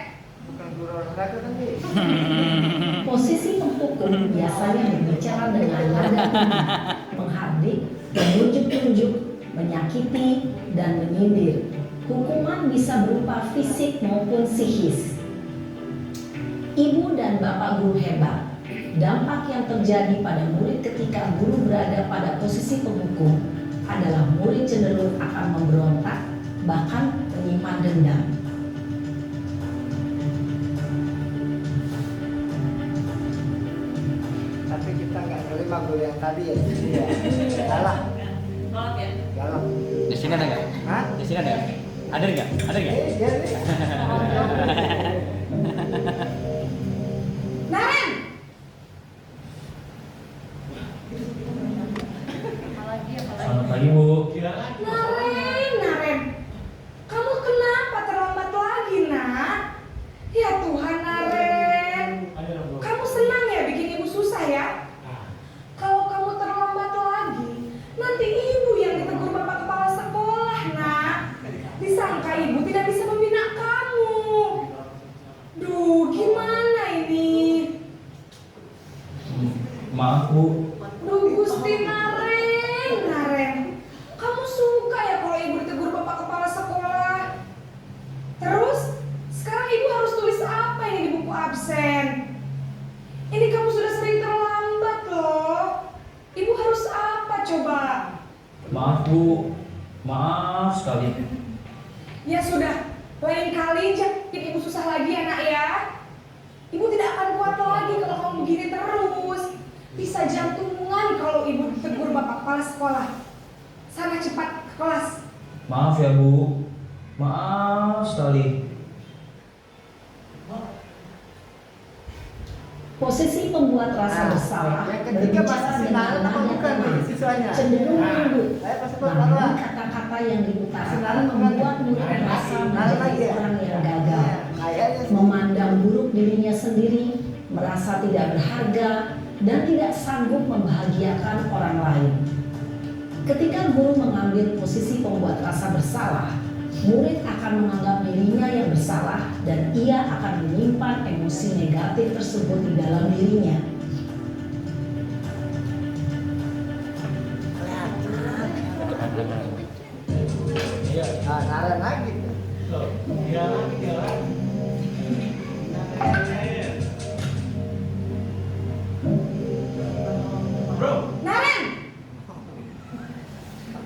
Posisi penghukum biasanya berbicara dengan nada tinggi, menghardik, menunjuk-tunjuk, menyakiti, dan menyindir. Hukuman bisa berupa fisik maupun psikis. Ibu dan Bapak guru hebat, dampak yang terjadi pada murid ketika guru berada pada posisi penghukum adalah murid cenderung akan memberontak, bahkan menyimpan dendam. Tapi kita nggak terima guru yang tadi ya. Iya. Salah. Nolak ya? Galak. Di sini ada nggak? Hah? Di sini ada? Ada nggak? Ada nggak? Iya nih. Naren! Selamat pagi, Bu. Naren. Kamu kenapa terlambat lagi, nak? Ya Tuhan, Naren. Kamu senang ya bikin ibu susah ya? Kalau kamu terlambat lagi, nanti ibu yang ditegur bapak kepala sekolah, nak. Disangka ibu tidak bisa membina kamu. Duh, gimana ini? Maaf, Bu. Duh, Gusti Naren. Kamu suka ya kalau ibu ditegur bapak kepala sekolah? Terus, sekarang ibu harus tulis apa ini di buku absen? Ini kamu sudah sering terlambat loh. Ibu harus apa coba? Maaf, Bu. Maaf sekali. Ya sudah, lain kali jangan bikin ibu susah lagi ya nak ya. Ibu tidak akan kuat lagi kalau kamu begini terus. bisa jantungan kalau ibu ditegur bapak kepala sekolah. Sana cepat ke kelas. Maaf ya Bu, maaf sekali. Posisi pembuat rasa bersalah yang ketiga berbicara masih dengan apa nada bukan tenang, siswanya? cenderung lembut. Masih Namun kata-kata yang diutarakan membuat murid merasa menjadi orang yang gagal, memandang buruk dirinya sendiri, merasa tidak berharga, dan tidak sanggup membahagiakan orang lain. Ketika guru mengambil posisi pembuat rasa bersalah, murid akan menganggap dirinya yang bersalah dan ia akan menyimpan emosi negatif tersebut di dalam dirinya. Naran lagi. Naren!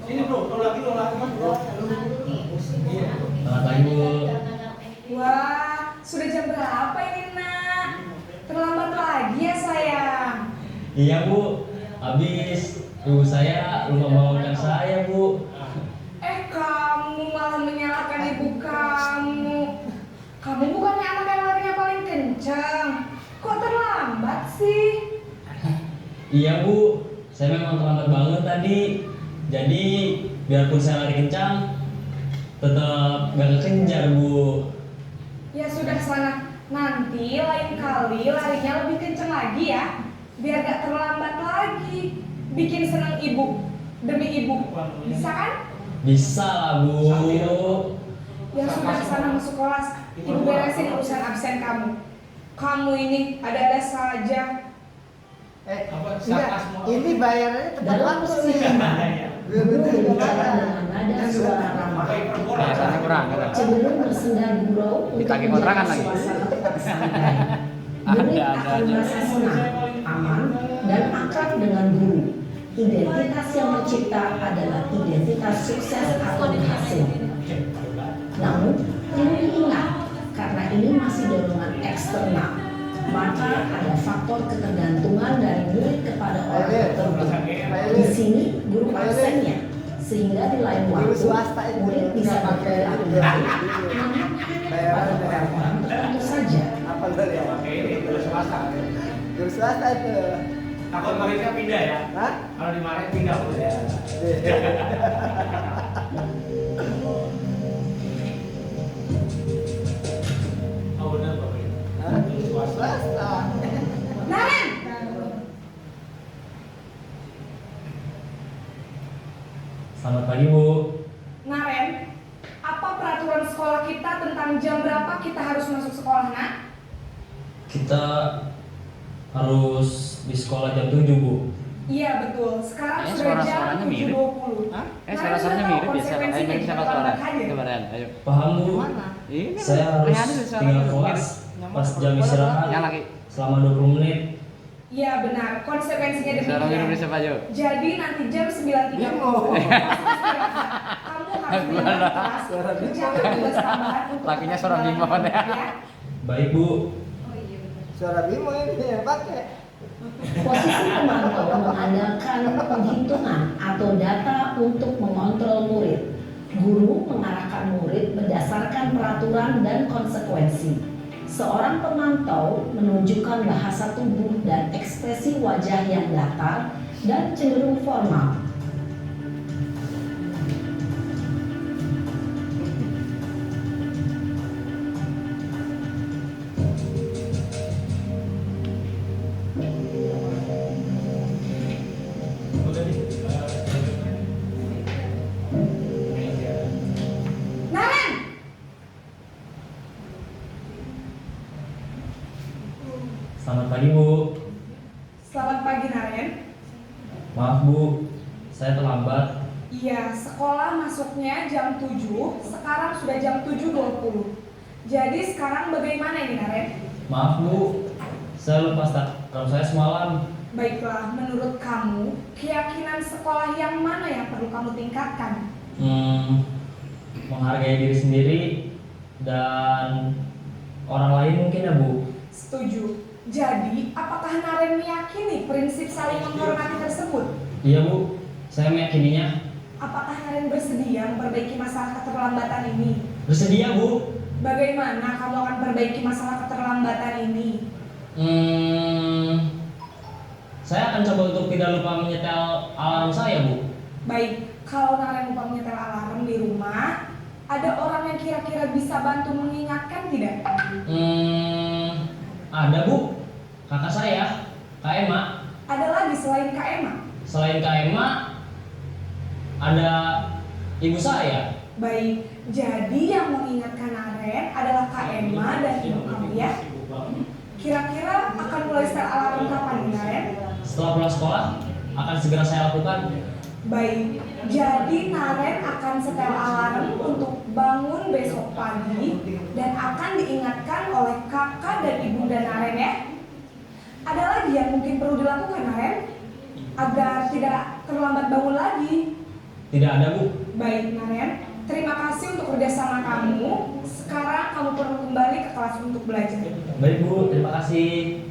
Ini bro, lagi bro. Selamat pagi Bu. Wah, sudah jam berapa ini nak? Terlambat lagi ya sayang. Iya Bu, habis ibu saya lupa bangunkan saya Bu. Kamu malah menyalahkan ibu kamu. Kamu bukannya anak yang larinya paling kencang. Kok terlambat sih? Iya Bu, saya memang terlambat banget tadi. Jadi biarpun saya lari kencang, tetap gak kekejar Bu. Ya sudah sana. Nanti lain kali larinya lebih kencang lagi ya. Biar gak terlambat lagi. Bikin senang ibu. Demi ibu. Bisa kan? Bisa lah Bu. Ya sudah sana masuk kelas. Ibu beresin urusan absen kamu. Kamu ini ada-ada saja. Enggak, ini bayarannya tepat Dalam waktu posisi nih. guru berbicara dengan nada suara ramah, cenderung bersenda gurau untuk menjaga suasana tetap santai. Murid akan merasa senang, aman, dan akrab dengan guru. Identitas yang tercipta adalah identitas sukses atau berhasil. Namun, perlu diingat, karena ini masih dorongan eksternal, maka ada faktor ketergantungan dari murid kepada orang tertentu. Di sini guru absennya, sehingga di lain waktu murid bisa berperilaku baik, namun pada orang-orang tertentu saja. Apa lu ya? Guru swasta itu. Takut muridnya pindah ya? Hah? Kalau dimarahin pindah Bu ya. Oh benar Pak. Swasta. Naren! Selamat pagi Bu. Naren, apa peraturan sekolah kita tentang jam berapa kita harus masuk sekolah, nak? Kita harus di sekolah jam 7 Bu. Iya betul, sekarang sudah jam 7.20. Suara-suaranya mirip ya, mirip sama suara kemarin. Ayo. Paham Bu? Ini Saya harus tinggal kelas pas jam istirahat selama 20 menit. Iya benar, konsekuensinya Suara demikian. Indonesia Maju. Jadi nanti jam 9.30 kamu harus meninggalkan kelas, kerjakan tugas tambahan untuk Lakinya suara Bimo ya. Baik Bu. Suara Bimo ini yang pakai. Posisi pemantau mengandalkan penghitungan atau data untuk mengontrol murid. Guru mengarahkan murid berdasarkan peraturan dan konsekuensi. Seorang pemantau menunjukkan bahasa tubuh dan ekspresi wajah yang datar dan cenderung formal. Naren! Selamat pagi Bu. Selamat pagi Naren. Maaf Bu, saya terlambat. Iya, sekolah masuknya jam 7, sekarang sudah jam 7.20. Jadi sekarang bagaimana ini Naren? Maaf Bu, saya lupa takram saya semalam. Baiklah, menurut kamu, keyakinan sekolah yang mana yang perlu kamu tingkatkan? Menghargai diri sendiri dan orang lain mungkin ya Bu. Setuju. Jadi, apakah Naren meyakini prinsip saling menghormati tersebut? Iya Bu, saya meyakininya. Apakah Naren bersedia memperbaiki masalah keterlambatan ini? Bersedia Bu. Bagaimana kamu akan perbaiki masalah keterlambatan ini? Saya akan coba untuk tidak lupa menyetel alarm saya Bu. Baik, kalau Naren lupa menyetel alarm di rumah, ada orang yang kira-kira bisa bantu mengingatkan tidak? Ada Bu, kakak saya, Kak Emma. Ada lagi selain Kak Emma? Selain Kak Emma, ada ibu saya. Baik, jadi yang mengingatkan Naren adalah Kak Emma dan ibu kamu ya? Kira-kira akan mulai setel alarm kapan Naren? Setelah pulang sekolah, akan segera saya lakukan. Baik, jadi Naren akan setel alarm untuk bangun besok pagi dan akan diingatkan oleh kakak dan ibunda Naren ya. Ada lagi yang mungkin perlu dilakukan Naren agar tidak terlambat bangun lagi? Tidak ada Bu. Baik Naren, terima kasih untuk kerjasama kamu. Sekarang kamu perlu kembali ke kelas untuk belajar. Baik Bu, terima kasih.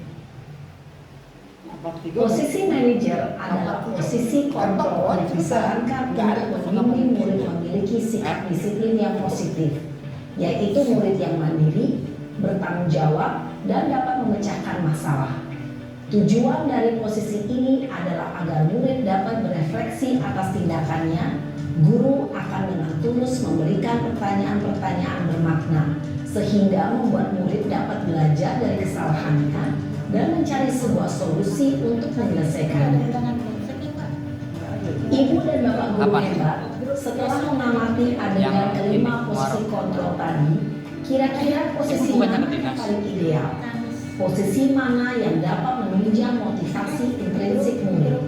Posisi manajer adalah posisi kontrol yang disarankan untuk membimbing murid memiliki sikap disiplin yang positif, yaitu murid yang mandiri, bertanggung jawab, dan dapat memecahkan masalah. Tujuan dari posisi ini adalah agar murid dapat berefleksi atas tindakannya. Guru akan dengan tulus memberikan pertanyaan-pertanyaan bermakna, sehingga membuat murid dapat belajar dari kesalahannya dan mencari sebuah solusi untuk menyelesaikannya. Ibu dan Bapak guru hebat, setelah mengamati adegan kelima posisi kontrol tadi, kira-kira posisi mana yang paling ideal? Posisi mana yang dapat menunjang motivasi intrinsik murid?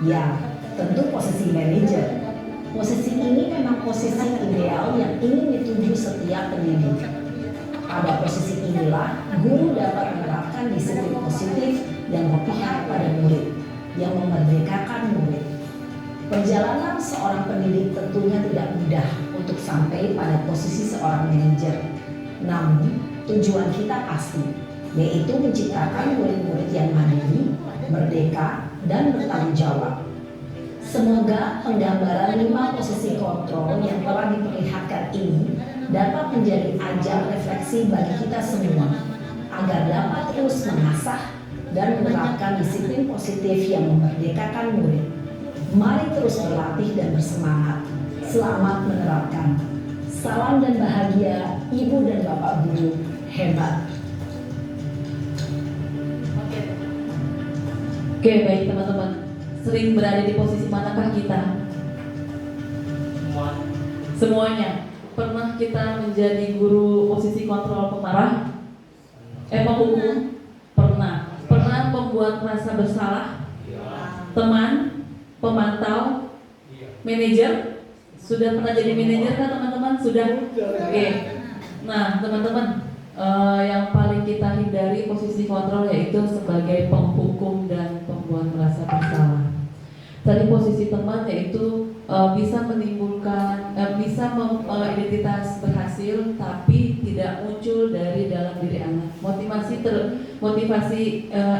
Ya, tentu posisi manajer. Posisi ini memang posisi ideal yang ingin dituju setiap pendidik. Pada posisi inilah, guru dapat menerapkan disiplin positif yang berpihak pada murid, yang memerdekakan murid. Perjalanan seorang pendidik tentunya tidak mudah untuk sampai pada posisi seorang manajer. Namun, tujuan kita pasti, yaitu menciptakan murid-murid yang mandiri, merdeka, dan bertanggung jawab. Semoga penggambaran 5 posisi kontrol yang telah diperlihatkan ini dapat menjadi ajang refleksi bagi kita semua agar dapat terus mengasah dan menerapkan disiplin positif yang memerdekakan murid. Mari terus berlatih dan bersemangat. Selamat menerapkan. Salam dan bahagia Ibu dan Bapak guru hebat. Oke, baik teman-teman. Sering berada di posisi manakah kita? Semuanya. Pernah kita menjadi guru posisi kontrol pemarah? Penghukum? Pernah. Pernah pembuat merasa bersalah? Teman? Pemantau? Manajer? Sudah pernah jadi manajer kan teman-teman? Sudah? Oke. Nah teman-teman, yang paling kita hindari posisi kontrol yaitu sebagai penghukum dan pembuat merasa bersalah. Tadi posisi teman yaitu bisa menimbulkan, bisa identitas berhasil tapi tidak muncul dari dalam diri anak. Motivasi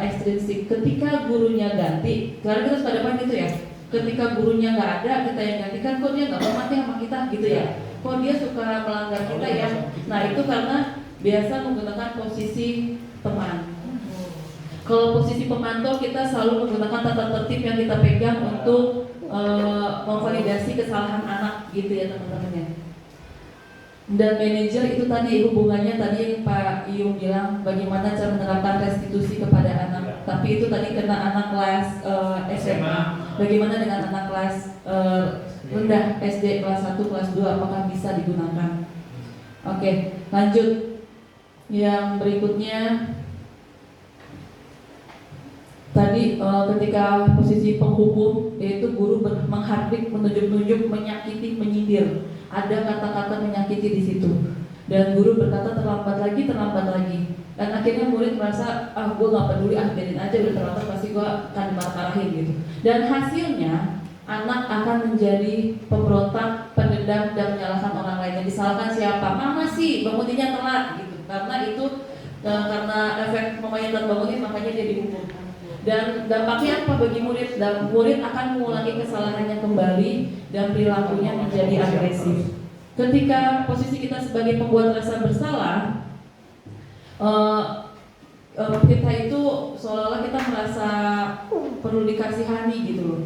ekstrinsik. Ketika gurunya ganti, sekarang kita pada depan gitu ya. Ketika gurunya nggak ada, kita yang gantikan. Kok dia nggak hormati sama kita gitu ya? Kok dia suka melanggar kita ya? Nah itu karena biasa menggunakan posisi teman. Kalau posisi pemantau kita selalu menggunakan tata tertib yang kita pegang untuk memvalidasi kesalahan anak gitu ya teman-teman ya. Dan manajer itu tadi hubungannya tadi yang Pak Iyung bilang bagaimana cara menerapkan restitusi kepada anak. Tapi itu tadi kena anak kelas SMA. Bagaimana dengan anak kelas rendah SD kelas 1, kelas 2 apakah bisa digunakan? Oke, lanjut. Yang berikutnya tadi ketika posisi penghukum yaitu guru menghardik, menunjuk-nunjuk, menyakiti, menyindir. Ada kata-kata menyakiti di situ. Dan guru berkata terlambat lagi. Dan akhirnya murid merasa gue nggak peduli, biarin aja udah terlambat pasti gue akan marah-marahin gitu. Dan hasilnya anak akan menjadi pemberontak, pendendam dan menyalahkan orang lain. Yang disalahkan siapa? Mama sih banguninnya telat gitu. Karena itu karena efek mamanya terbangunin makanya dia dihukum. Dan dampaknya apa bagi murid? Dan murid akan mengulangi kesalahannya kembali dan perilakunya menjadi agresif. Ketika posisi kita sebagai pembuat rasa bersalah, kita itu seolah-olah kita merasa perlu dikasihani gitu loh.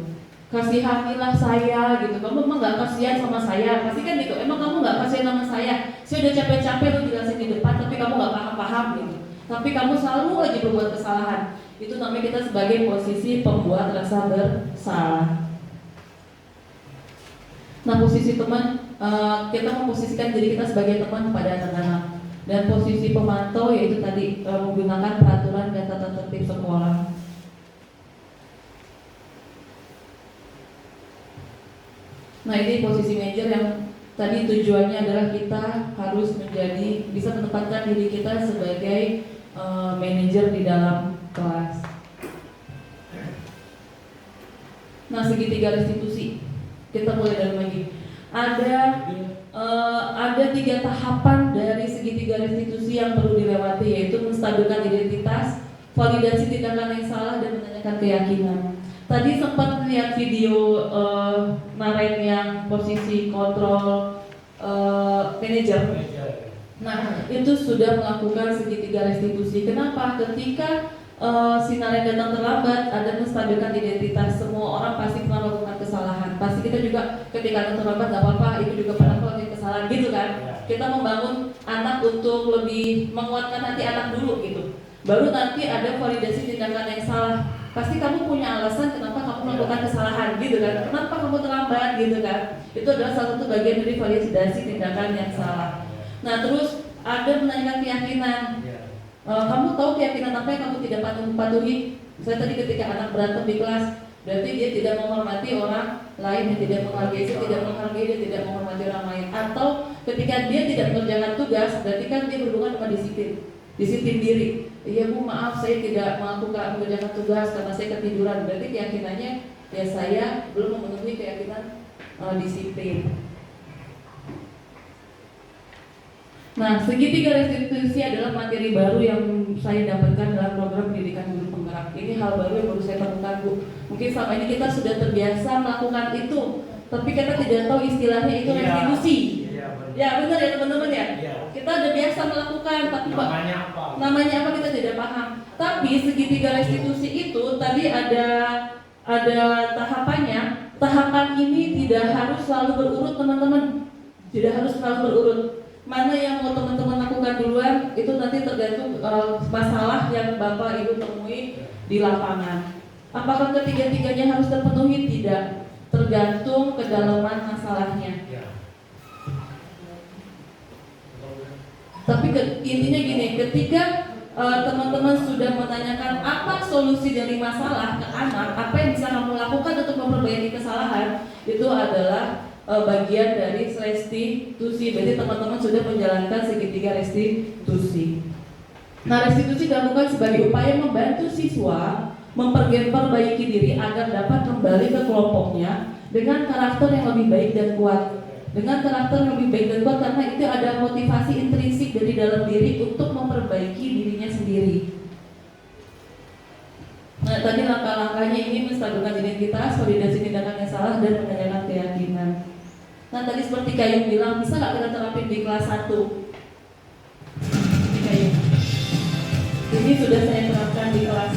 Kasihanilah saya gitu. Kamu emang gak kasihan sama saya? Pasti kan gitu. Emang kamu gak kasihan sama saya? Saya udah capek-capek lo jelasin di depan, tapi kamu gak paham-paham gitu. Tapi kamu selalu aja berbuat kesalahan. Itu namanya kita sebagai posisi pembuat rasa bersalah. Nah, posisi teman, kita memposisikan diri kita sebagai teman kepada anak-anak. Dan posisi pemantau yaitu tadi menggunakan peraturan dan tata tertib sekolah. Nah, ini posisi manajer yang tadi tujuannya adalah kita harus menjadi bisa menempatkan diri kita sebagai manajer di dalam kelas. Nah, segitiga restitusi kita mulai dari lagi. Ada 3 tahapan dari segitiga restitusi yang perlu dilewati, yaitu menstabilkan identitas, validasi tindakan yang salah, dan menanyakan keyakinan. Tadi sempat melihat video Naren yang posisi kontrol manajer. Nah, itu sudah melakukan segitiga restitusi. Kenapa? Ketika si Naren datang terlambat, ada menstabilkan identitas. Semua orang pasti pernah melakukan kesalahan. Pasti kita juga ketika datang terlambat gak apa-apa, itu juga pernah melakukan kesalahan gitu kan. Kita membangun anak untuk lebih menguatkan hati anak dulu gitu. Baru nanti ada validasi tindakan yang salah. Pasti kamu punya alasan kenapa kamu melakukan kesalahan gitu kan. Kenapa kamu terlambat gitu kan. Itu adalah salah satu bagian dari validasi tindakan yang salah. Nah, terus ada menanyakan keyakinan. Kamu tahu keyakinan apa yang kamu tidak patuhi? Saya tadi ketika anak berantem di kelas, berarti dia tidak menghormati orang lain, dia tidak menghargai, dia tidak menghormati orang lain. Atau ketika dia tidak mengerjakan tugas, berarti kan dia berhubungan dengan disiplin diri. Iya Bu, maaf saya tidak mengerjakan tugas karena saya ketiduran. Berarti keyakinannya ya saya belum memenuhi keyakinan disiplin. Nah, segitiga restitusi adalah materi baru yang saya dapatkan dalam program pendidikan guru penggerak. Ini hal baru yang baru saya temukan, Bu. Mungkin selama ini kita sudah terbiasa melakukan itu, tapi kita tidak tahu istilahnya itu restitusi. Ya benar ya teman-teman ya. Kita udah biasa melakukan, tapi namanya apa kita tidak paham. Tapi segitiga restitusi itu tadi ada tahapannya. Tahapan ini tidak harus selalu berurut teman-teman. Tidak harus selalu berurut. Mana yang mau teman-teman lakukan duluan itu nanti tergantung masalah yang Bapak Ibu temui di lapangan. Apakah ketiga-tiganya harus terpenuhi? Tidak. Tergantung kedalaman masalahnya. Tapi intinya gini, ketika teman-teman sudah menanyakan apa solusi dari masalah ke anak, apa yang bisa kamu lakukan untuk memperbaiki kesalahan, itu adalah bagian dari restitusi. Berarti teman-teman sudah menjalankan segitiga restitusi. Nah, restitusi dilakukan sebagai upaya membantu siswa memperbaiki diri agar dapat kembali ke kelompoknya dengan karakter yang lebih baik dan kuat. Dengan karakter yang lebih baik dan kuat karena itu ada motivasi intrinsik dari dalam diri untuk memperbaiki dirinya sendiri. Nah, tadi langkah-langkahnya ini menstabilkan identitas, validasi tindakan yang salah, dan menanyakan keyakinan. Nah, tadi seperti Kayung bilang, bisa nggak kita terapin di kelas 1? Kayung. Ini sudah saya terapkan di kelas.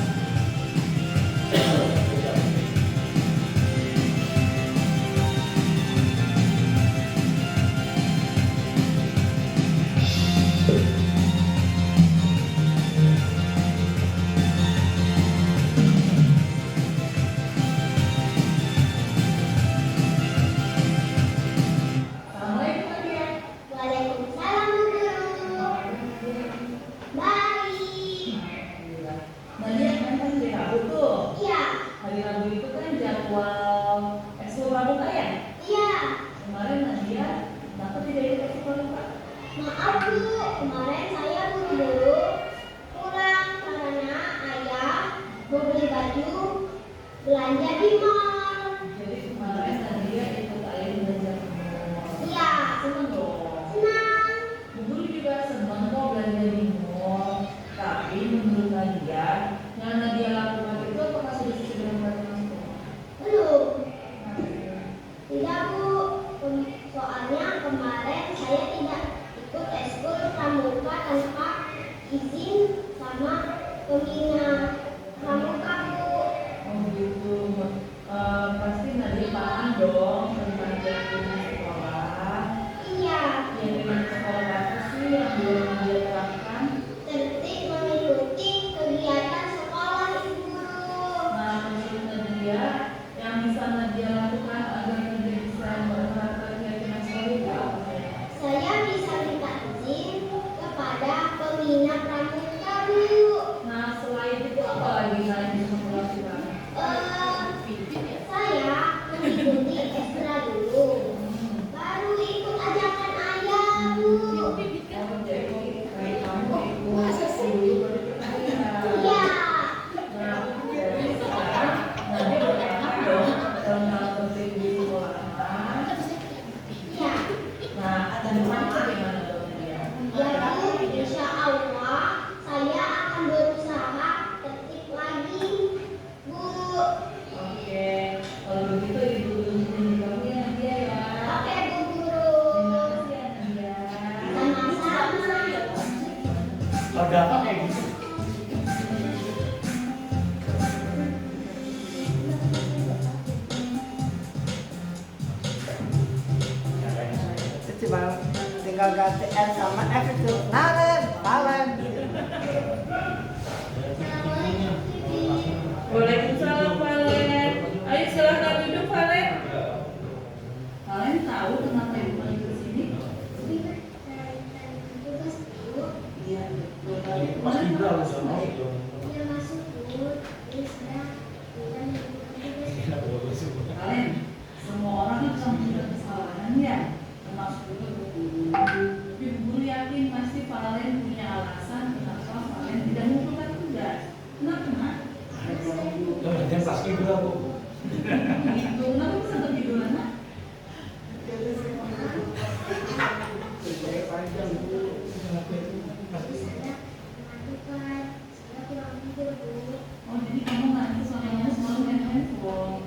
Waalaikumsalam, Bu Guru. Baik. Kalau dapat kayak gitu. Cuma tinggal ganti N sama F itu. Naren, Valen. Waalaikumsalam Valen. Ayo silahkan duduk Valen. Valen tahu kenapa ibu panggil ke sini? Iya. Pasti berapa sama Valen, semua orang kan bisa punya kesalahan ya, termasuk juga guru. Tapi guru yakin pasti Valen punya alasan kenapa Valen tidak mengumpulkan tugas. Kenapa? Yang pasti berapa? Gitu, kenapa bisa tertiduran? Oh, jadi kamu nanti soalnya selalu main handphone.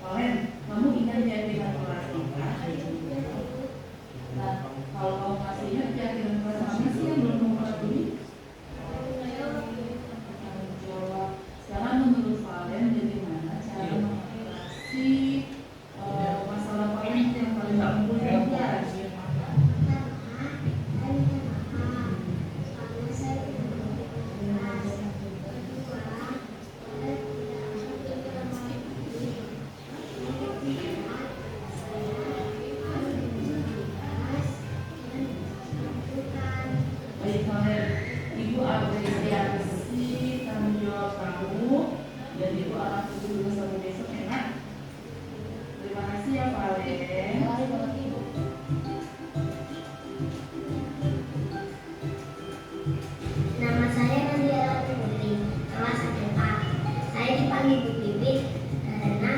Valen, kamu ingat ya dengan kelas kita? Nah, kalau kamu masih ingat ya dengan kelas apa sih yang belum kamu ketahui? Jawab. Sekarang menurut Valen bagaimana cara mengatasi masalah Valen yang paling nggak mengumpulkan tugas? Baik Valen, Ibu apresiasi tanggung jawab kamu dan Ibu akan tunggu sampai besok enak. Terima kasih ya Valen. Nama saya Nadia Putri, kelas 1A. Saya dipanggil Bu Bibit karena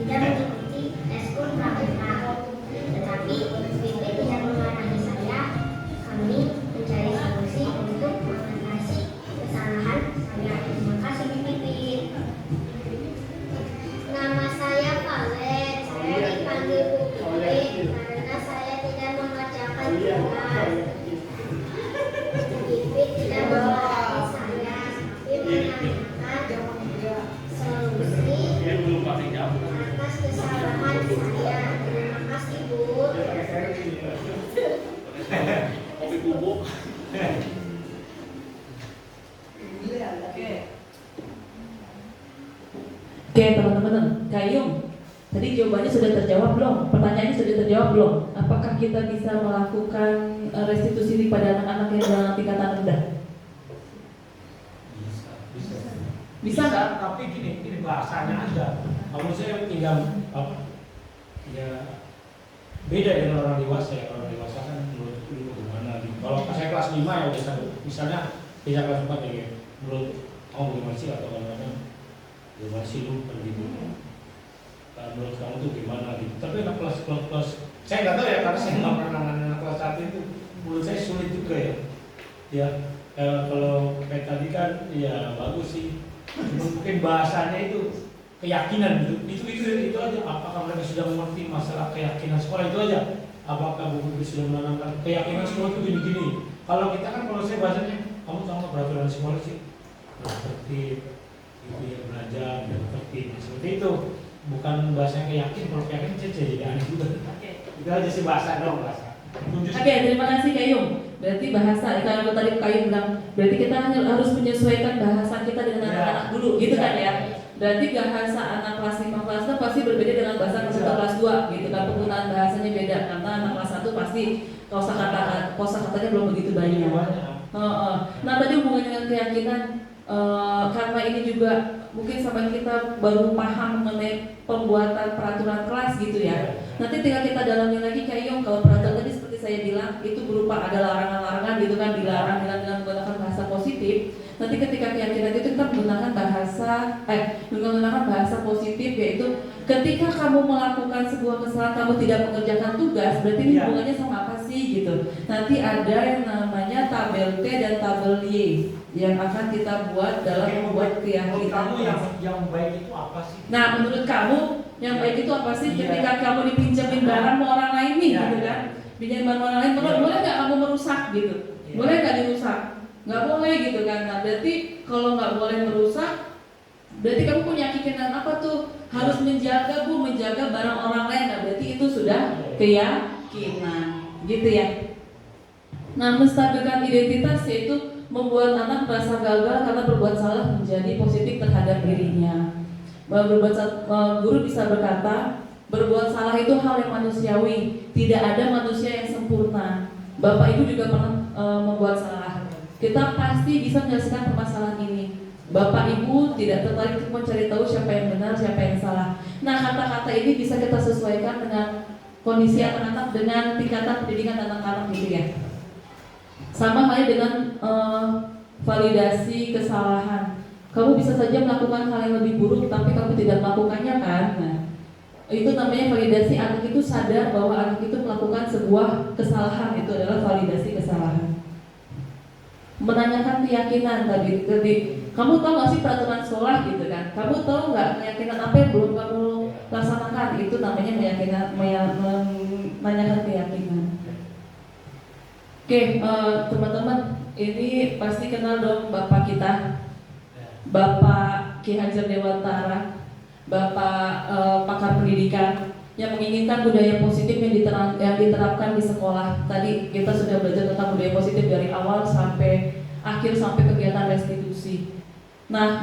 tidak mengikuti eskul pramuka. Tetapi Bu Bibit tidak memarahi saya. Kami mencari solusi untuk mengatasi kesalahan saya. Terima kasih Bu Bibit. Nama saya Valen. Saya dipanggil Bu Bibit karena saya tidak mengerjakan tugas. Bibit tidak memarahi saya, tapi menanyakan solusi atas kesalahan saya. Terima kasih Bu. Kopi bubuk. Oke teman-teman, Kak Yung, tadi jawabannya sudah terjawab belum? Pertanyaannya sudah terjawab belum? Apakah kita bisa melakukan restitusi pada anak-anak yang dalam tingkatan rendah? Bisa nggak? Tapi gini bahasanya aja. Kalau saya tinggal apa? Ya beda dengan orang dewasa ya. Orang dewasa kan menurut dulu gimana? Kalau saya kelas 5 ya udah satu. Misalnya bisa kelas 4 ya. Menurut kamu gimana sih atau kadang-kadang gimana sih lu gitu? Menurut kamu tuh gimana gitu? Tapi anak kelas saya nggak tahu ya karena saya nggak pernah anak kelas 1 itu. Menurut saya sulit juga ya. Ya kalau kayak tadi kan ya bagus sih. Mungkin bahasanya itu keyakinan itu aja. Apakah mereka sudah mengerti masalah keyakinan sekolah itu aja? Apakah buku sudah menanamkan keyakinan sekolah itu gini-gini? Kalau kita kan kalau saya bahasanya kamu tahu nggak peraturan sekolah sih? Tertib, itu ya belajar dan tertib seperti itu. Bukan bahasanya keyakin. Kalau keyakin jadi aneh juga. Itu aja sih bahasa dong bahasa. Oke, terima kasih Kak Yung. Berarti bahasa, kalau tadi Kak Yung bilang, berarti kita harus menyesuaikan bahasa kita dengan anak-anak dulu, gitu kan ya? Berarti bahasa anak kelas 5 kelas 6 pasti berbeda dengan bahasa kelas 2, gitu kan? Penggunaan bahasanya beda, karena anak kelas 1 pasti kosakatanya belum begitu banyak. Nah tadi hubungannya dengan keyakinan, karena ini juga mungkin sama kita baru paham mengenai pembuatan peraturan kelas gitu ya. Nanti tinggal kita dalami lagi Kak Yung, kalau peraturan tadi seperti saya bilang itu berupa ada larangan-larangan gitu kan, dilarang dengan menggunakan bahasa positif. Nanti ketika keyakinan itu kita menggunakan bahasa positif, yaitu ketika kamu melakukan sebuah kesalahan kamu tidak mengerjakan tugas, berarti ini hubungannya sama apa sih gitu. Nanti ada yang namanya tabel T dan tabel Y yang akan kita buat dalam membuat keyakinan. Kamu yang baik itu apa sih? Nah, menurut kamu yang baik itu apa sih? Ketika kamu dipinjemin barang sama orang lain nih, gitu kan? Pinjam barang orang lain, boleh nggak kamu merusak gitu? Boleh nggak dirusak? nggak boleh gitu kan. Nah berarti kalau nggak boleh merusak, berarti kamu punya keyakinan apa tuh? Harus menjaga Bu, menjaga barang orang lain. Nah berarti itu sudah keyakinan, gitu ya. Nah, menstabilkan identitas yaitu membuat anak merasa gagal karena berbuat salah menjadi positif terhadap dirinya. Guru bisa berkata, berbuat salah itu hal yang manusiawi, tidak ada manusia yang sempurna. Bapak Ibu juga pernah membuat salah. Kita pasti bisa menyelesaikan permasalahan ini. Bapak Ibu tidak tertarik untuk mencari tahu siapa yang benar, siapa yang salah. Nah, kata-kata ini bisa kita sesuaikan dengan kondisi anak-anak, dengan tingkatan pendidikan anak-anak gitu ya. Sama halnya dengan validasi kesalahan. Kamu bisa saja melakukan hal yang lebih buruk, tapi kamu tidak melakukannya kan? Nah, itu namanya validasi. Anak itu sadar bahwa anak itu melakukan sebuah kesalahan. Itu adalah validasi kesalahan. Menanyakan keyakinan tadi. Kamu tahu nggak sih peraturan sekolah gitu kan? Kamu tahu nggak keyakinan apa yang belum kamu laksanakan? Itu namanya menanyakan keyakinan. Oke, teman-teman, ini pasti kenal dong Bapak kita, Bapak Ki Hajar Dewantara, Bapak pakar pendidikan yang menginginkan budaya positif yang diterapkan di sekolah. Tadi kita sudah belajar tentang budaya positif dari awal sampai akhir, sampai kegiatan restitusi. Nah,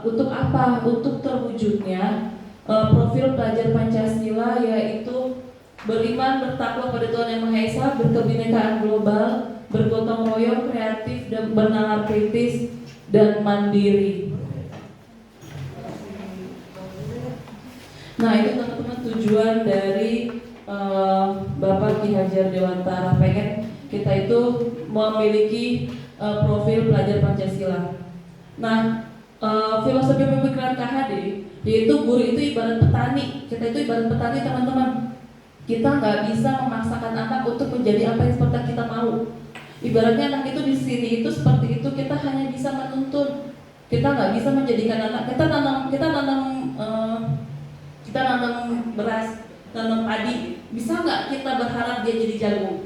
untuk apa? Untuk terwujudnya profil pelajar Pancasila, yaitu beriman, bertakwa pada Tuhan Yang Maha Esa, berkebinekaan global, bergotong royong, kreatif, dan bernalar kritis, dan mandiri. Nah, itu teman-teman tujuan dari Bapak Ki Hajar Dewantara. Pengen kita itu memiliki profil pelajar Pancasila. Nah, filosofi pemikiran KHD, yaitu guru itu ibarat petani. Kita itu ibarat petani, teman-teman. Kita nggak bisa memaksakan anak untuk menjadi apa yang seperti kita mau. Ibaratnya anak itu di sini itu seperti itu, kita hanya bisa menuntun. Kita nggak bisa menjadikan anak. Kita nanam beras, nanam padi. Bisa nggak kita berharap dia jadi jagung?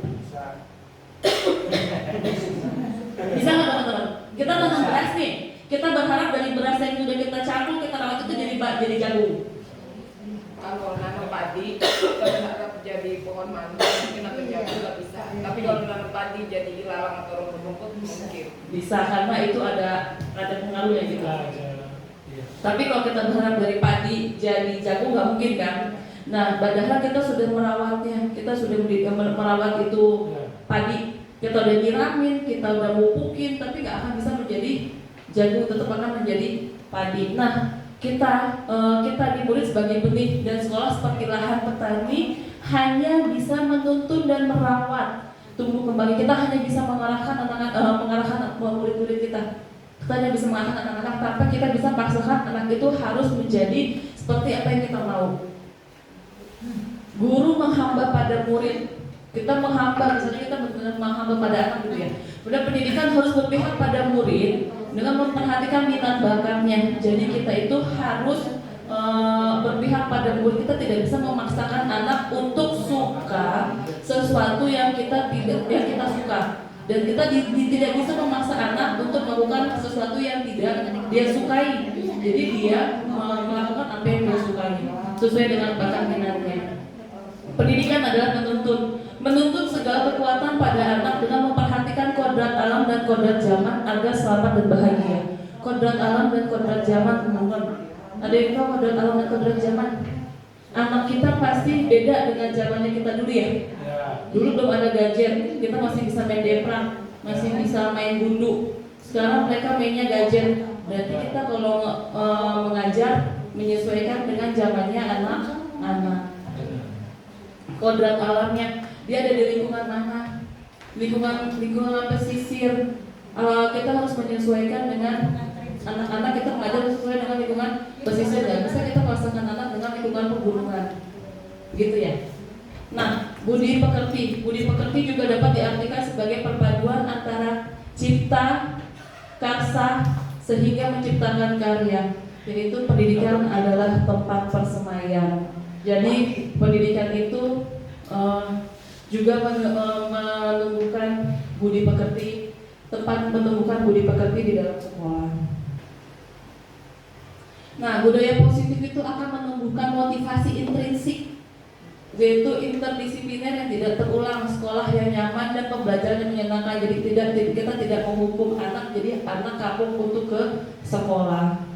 Bisa nggak teman-teman? Kita nanam beras nih. Kita berharap dari beras yang sudah kita cangkul, kita rawat itu jadi jagung. Kalau nanam padi, kita berharap jadi pohon mangga, mungkin atau jagung nggak bisa. Tapi kalau nanam padi jadi ilalang atau rumput mungkin. Bisa, karena itu ada pengaruhnya gitu. Tapi kalau kita berharap dari padi jadi jagung nggak mungkin kan? Nah, padahal kita sudah merawatnya, kita sudah merawat itu padi. Kita udah nyiramin, kita udah mupukin, tapi nggak akan bisa menjadi jagung, tetap akan menjadi padi. Nah, kita diberi sebagai benih, dan sekolah seperti lahan petani hanya bisa menuntun dan merawat tumbuh kembali. Kita hanya bisa mengarahkan murid-murid kita. Kita hanya bisa mengarahkan anak-anak, tanpa kita bisa paksakan anak itu harus menjadi seperti apa yang kita mau. Guru menghamba pada murid. Kita menghamba, misalnya kita benar-benar menghamba pada anak gitu ya. Udah, pendidikan harus berpihak pada murid dengan memperhatikan minat bakatnya. Jadi kita itu harus berpihak pada murid. Kita tidak bisa memaksakan anak untuk suka sesuatu yang kita suka, dan kita tidak bisa memaksa anak untuk melakukan sesuatu yang tidak dia sukai. Jadi dia melakukan apa yang dia sukai sesuai dengan bakat minatnya. Pendidikan adalah menuntun segala kekuatan pada anak dengan memperhatikan kodrat alam dan kodrat zaman agar selamat dan bahagia. Kodrat alam dan kodrat zaman, teman-teman. Ada yang tahu kodrat alam dan kodrat zaman? Anak kita pasti beda dengan zamannya kita dulu ya. Dulu belum ada gadget, kita masih bisa main deprak, masih bisa main gundu. Sekarang mereka mainnya gadget. Berarti kita kalau mengajar menyesuaikan dengan zamannya anak-anak. Kodrat alamnya, dia ada di lingkungan mana? Lingkungan pesisir. Kita harus menyesuaikan dengan anak-anak, kita mengajar sesuai dengan lingkungan pesisir. Gak bisa kita paksakan anak dengan lingkungan pegunungan, gitu ya. Nah, budi pekerti juga dapat diartikan sebagai perpaduan antara cipta, karsa, sehingga menciptakan karya. Yaitu pendidikan adalah tempat persemaian. Jadi pendidikan itu juga menumbuhkan budi pekerti, tempat menumbuhkan budi pekerti di dalam sekolah. Nah, budaya positif itu akan menumbuhkan motivasi intrinsik, yaitu interdisipliner yang tidak terulang, sekolah yang nyaman dan pembelajaran yang menyenangkan. Jadi kita tidak menghukum anak, jadi anak kapok untuk ke sekolah.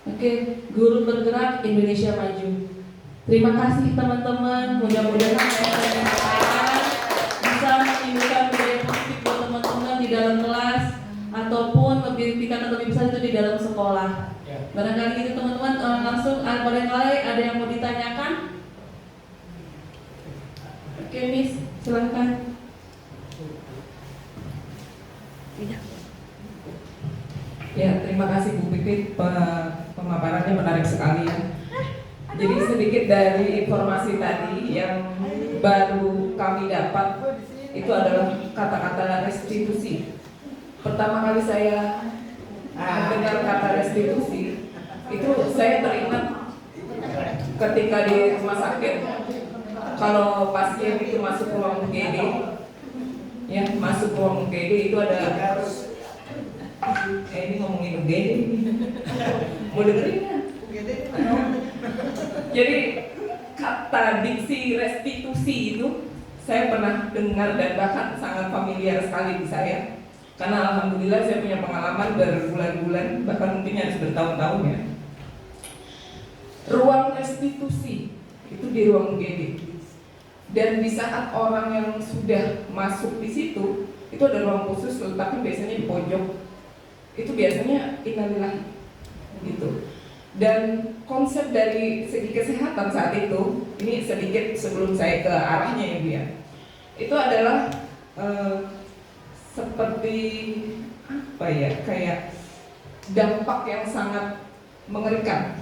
Oke, guru bergerak, Indonesia maju. Terima kasih teman-teman. Mudah-mudahan bisa menimbulkan budaya positif buat teman-teman di dalam kelas ataupun tingkatan lebih besar itu di dalam sekolah. Barangkali gitu teman-teman, langsung ada yang mau ditanyakan? Oke Miss, silahkan. Ya, terima kasih Bu Pipit, pemaparannya menarik sekali ya. Jadi sedikit dari informasi tadi yang baru kami dapat itu adalah kata-kata restitusi. Pertama kali saya mendengar kata restitusi, itu saya teringat ketika di rumah sakit, kalau pasien itu masuk ruang UGD, ya masuk ruang UGD itu ada ini ngomongin UGD, mau dengerin ya? Jadi kata diksi restitusi itu saya pernah dengar dan bahkan sangat familiar sekali di saya. Karena alhamdulillah saya punya pengalaman berbulan-bulan, bahkan mungkin harus bertahun-tahun ya. Ruang restitusi itu di ruang UGD. Dan di saat orang yang sudah masuk di situ, itu ada ruang khusus letaknya biasanya di pojok. Itu biasanya innalillahi gitu. Dan konsep dari segi kesehatan saat itu, ini sedikit sebelum saya ke arahnya ya Bu ya, itu adalah seperti apa ya, kayak dampak yang sangat mengerikan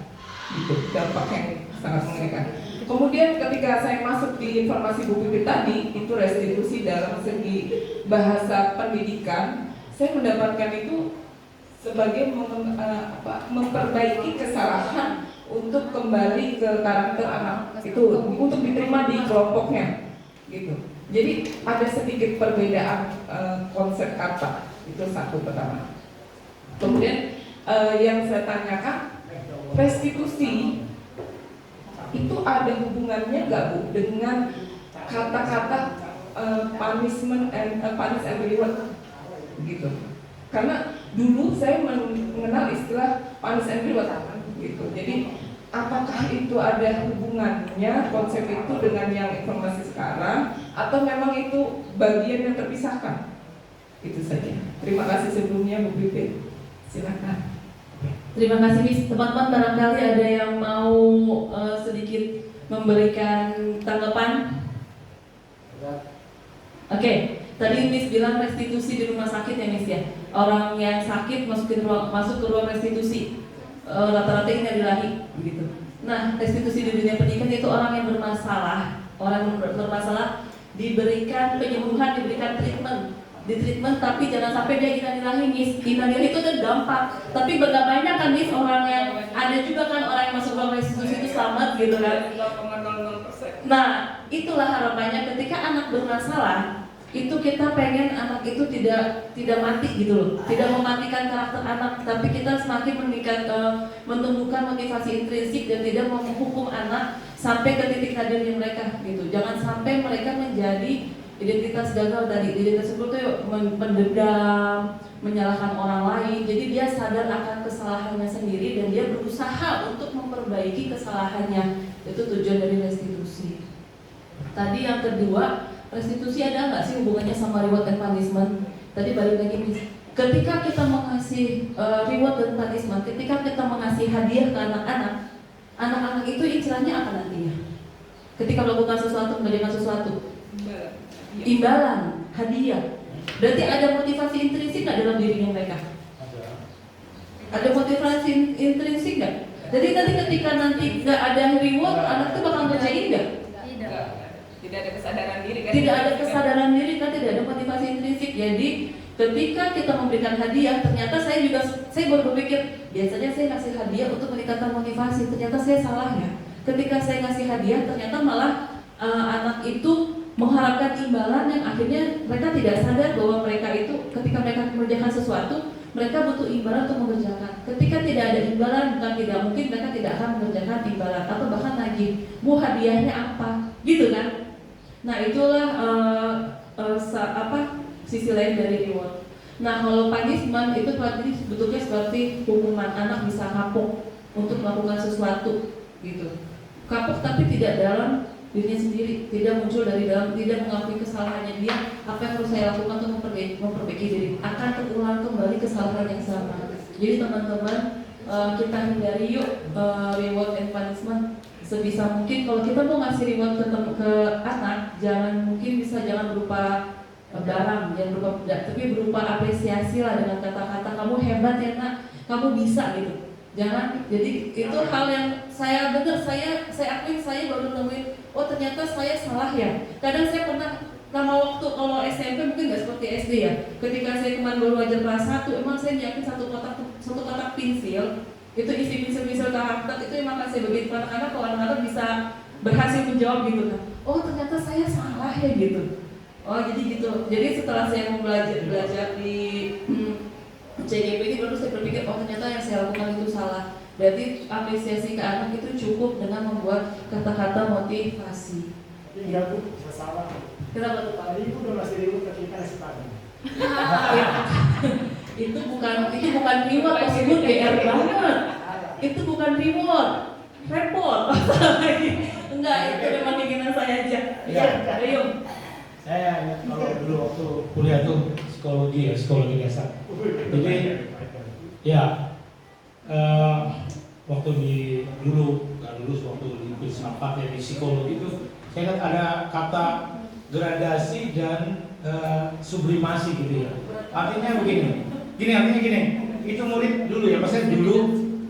gitu, dampak yang sangat mengerikan. Kemudian ketika saya masuk di informasi Bu Pipit tadi, itu restitusi dalam segi bahasa pendidikan, saya mendapatkan itu sebagai memperbaiki kesalahan untuk kembali ke karakter anak itu untuk diterima di kelompoknya gitu. Jadi ada sedikit perbedaan konsep kata, itu satu pertama. Kemudian yang saya tanyakan, restitusi itu ada hubungannya nggak Bu dengan kata-kata punishment and punish and reward gitu? Karena dulu saya mengenal istilah punish and reward gitu. Jadi apakah itu ada hubungannya konsep itu dengan yang informasi sekarang atau memang itu bagian yang terpisahkan? Itu saja. Terima kasih sebelumnya Bu Pipit. Silakan. Terima kasih Miss. Teman-teman barangkali ada yang mau sedikit memberikan tanggapan? Oke. Tadi Miss bilang restitusi di rumah sakit ya Miss ya. Orang yang sakit masuk ke ruang restitusi. Rata-rata ini innalillahi begitu. Nah, restitusi di dunia pendidikan itu orang yang bermasalah, diberikan penyembuhan, diberikan treatment, tapi jangan sampai dia innalillahi Miss. Innalillahi itu ada dampak, tapi bagaimana banyak kan Miss orang yang ada juga kan orang yang masuk ruang restitusi itu selamat gitu kan. Nah, itulah harapannya ketika anak bermasalah. Itu kita pengen anak itu tidak mati gitu loh, tidak mematikan karakter anak, tapi kita semakin menumbuhkan motivasi intrinsik dan tidak menghukum anak sampai ke titik nadirnya mereka gitu. Jangan sampai mereka menjadi identitas gagal tadi, identitas seperti pendendam, menyalahkan orang lain. Jadi dia sadar akan kesalahannya sendiri dan dia berusaha untuk memperbaiki kesalahannya. Itu tujuan dari restitusi. Tadi yang kedua, restitusi ada nggak sih hubungannya sama reward and punishment? Tadi balik lagi Miss. Ketika kita mengasih reward dan punishment, ketika kita mengasih hadiah ke anak-anak itu istilahnya apa nantinya? Ketika melakukan sesuatu, mengerjakan sesuatu, imbalan, hadiah. Berarti ada motivasi intrinsik nggak dalam dirinya mereka? Ada motivasi intrinsik nggak? Jadi nanti ketika nggak ada reward, anak itu bakal ngerjain nggak? Tidak ada kesadaran diri kan? Tidak ada kesadaran diri kan, tidak ada motivasi intrinsik. Jadi ketika kita memberikan hadiah, ternyata saya baru berpikir biasanya saya ngasih hadiah untuk meningkatkan motivasi. Ternyata saya salah ya. Ketika saya ngasih hadiah, ternyata malah anak itu mengharapkan imbalan yang akhirnya mereka tidak sadar bahwa mereka itu ketika mereka mengerjakan sesuatu mereka butuh imbalan untuk mengerjakan. Ketika tidak ada imbalan, bukan tidak mungkin mereka tidak akan mengerjakan imbalan atau bahkan nagih. Mau hadiahnya apa? Gitu kan? Nah itulah sisi lain dari reward. Nah kalau punishment itu bentuknya seperti hukuman, anak bisa kapok untuk melakukan sesuatu gitu. Kapok tapi tidak dalam dirinya sendiri, tidak muncul dari dalam, tidak mengakui kesalahannya dia. Apa yang harus saya lakukan untuk memperbaiki diri, akan terulang kembali kesalahan yang sama. Jadi teman-teman, kita hindari yuk reward and punishment sebisa mungkin. Kalau kita mau ngasih reward ke anak, jangan berupa barang, jangan berupa benda, tapi berupa apresiasi lah, dengan kata-kata kamu hebat ya nak, kamu bisa gitu. Jangan, jadi itu hal yang saya akui, saya baru nemuin, oh ternyata saya salah ya. Kadang saya pernah lama waktu, kalau SMP mungkin nggak seperti SD ya. Ketika saya kemarin baru ajar kelas 1, emang saya nyiapin satu kotak pensil, itu isi pensil karakter, itu emang saya bagi anak-anak, kalau anak-anak bisa berhasil menjawab gitu kan. Oh ternyata saya salah ya gitu. Oh jadi gitu. Jadi setelah saya mau belajar di CGP ini baru saya berpikir, oh ternyata yang saya lakukan itu salah. Berarti apresiasi ke anak itu cukup dengan membuat kata-kata motivasi. Iya Bu, saya salah. Kenapa tuh Pak? Tadi Ibu udah masih ribut ketika nasi pagi. Itu bukan reward, tersebut GR banget. Itu bukan reward, repot. Enggak, itu memang keinginan saya aja. Iya. Ayo. Saya ingat kalau dulu waktu kuliah tuh psikologi dasar. Jadi ya waktu dulu waktu di filsafat ya, di psikologi itu saya ingat ada kata gradasi dan sublimasi gitu ya. Artinya begini, itu murid dulu ya, maksudnya dulu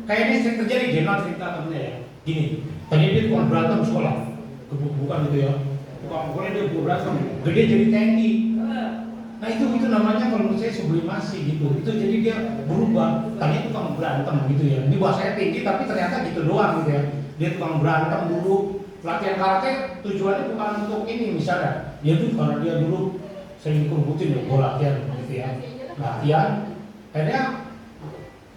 kayaknya sering terjadi general cerita temennya ya. Gini, tadi dia tukang berantem sekolah, bukan gitu ya. Pokoknya dia berantem, gede jadi TNI. Nah itu namanya kalau menurut saya sublimasi gitu. Itu jadi dia berubah. Tadinya tukang berantem gitu ya. Ini bahasanya tinggi tapi ternyata gitu doang gitu ya. Dia tukang berantem dulu. Latihan karate tujuannya bukan untuk ini misalnya. Dia tuh karena dia dulu sering dikurutin ya, gue latihan gitu ya. Latihan, akhirnya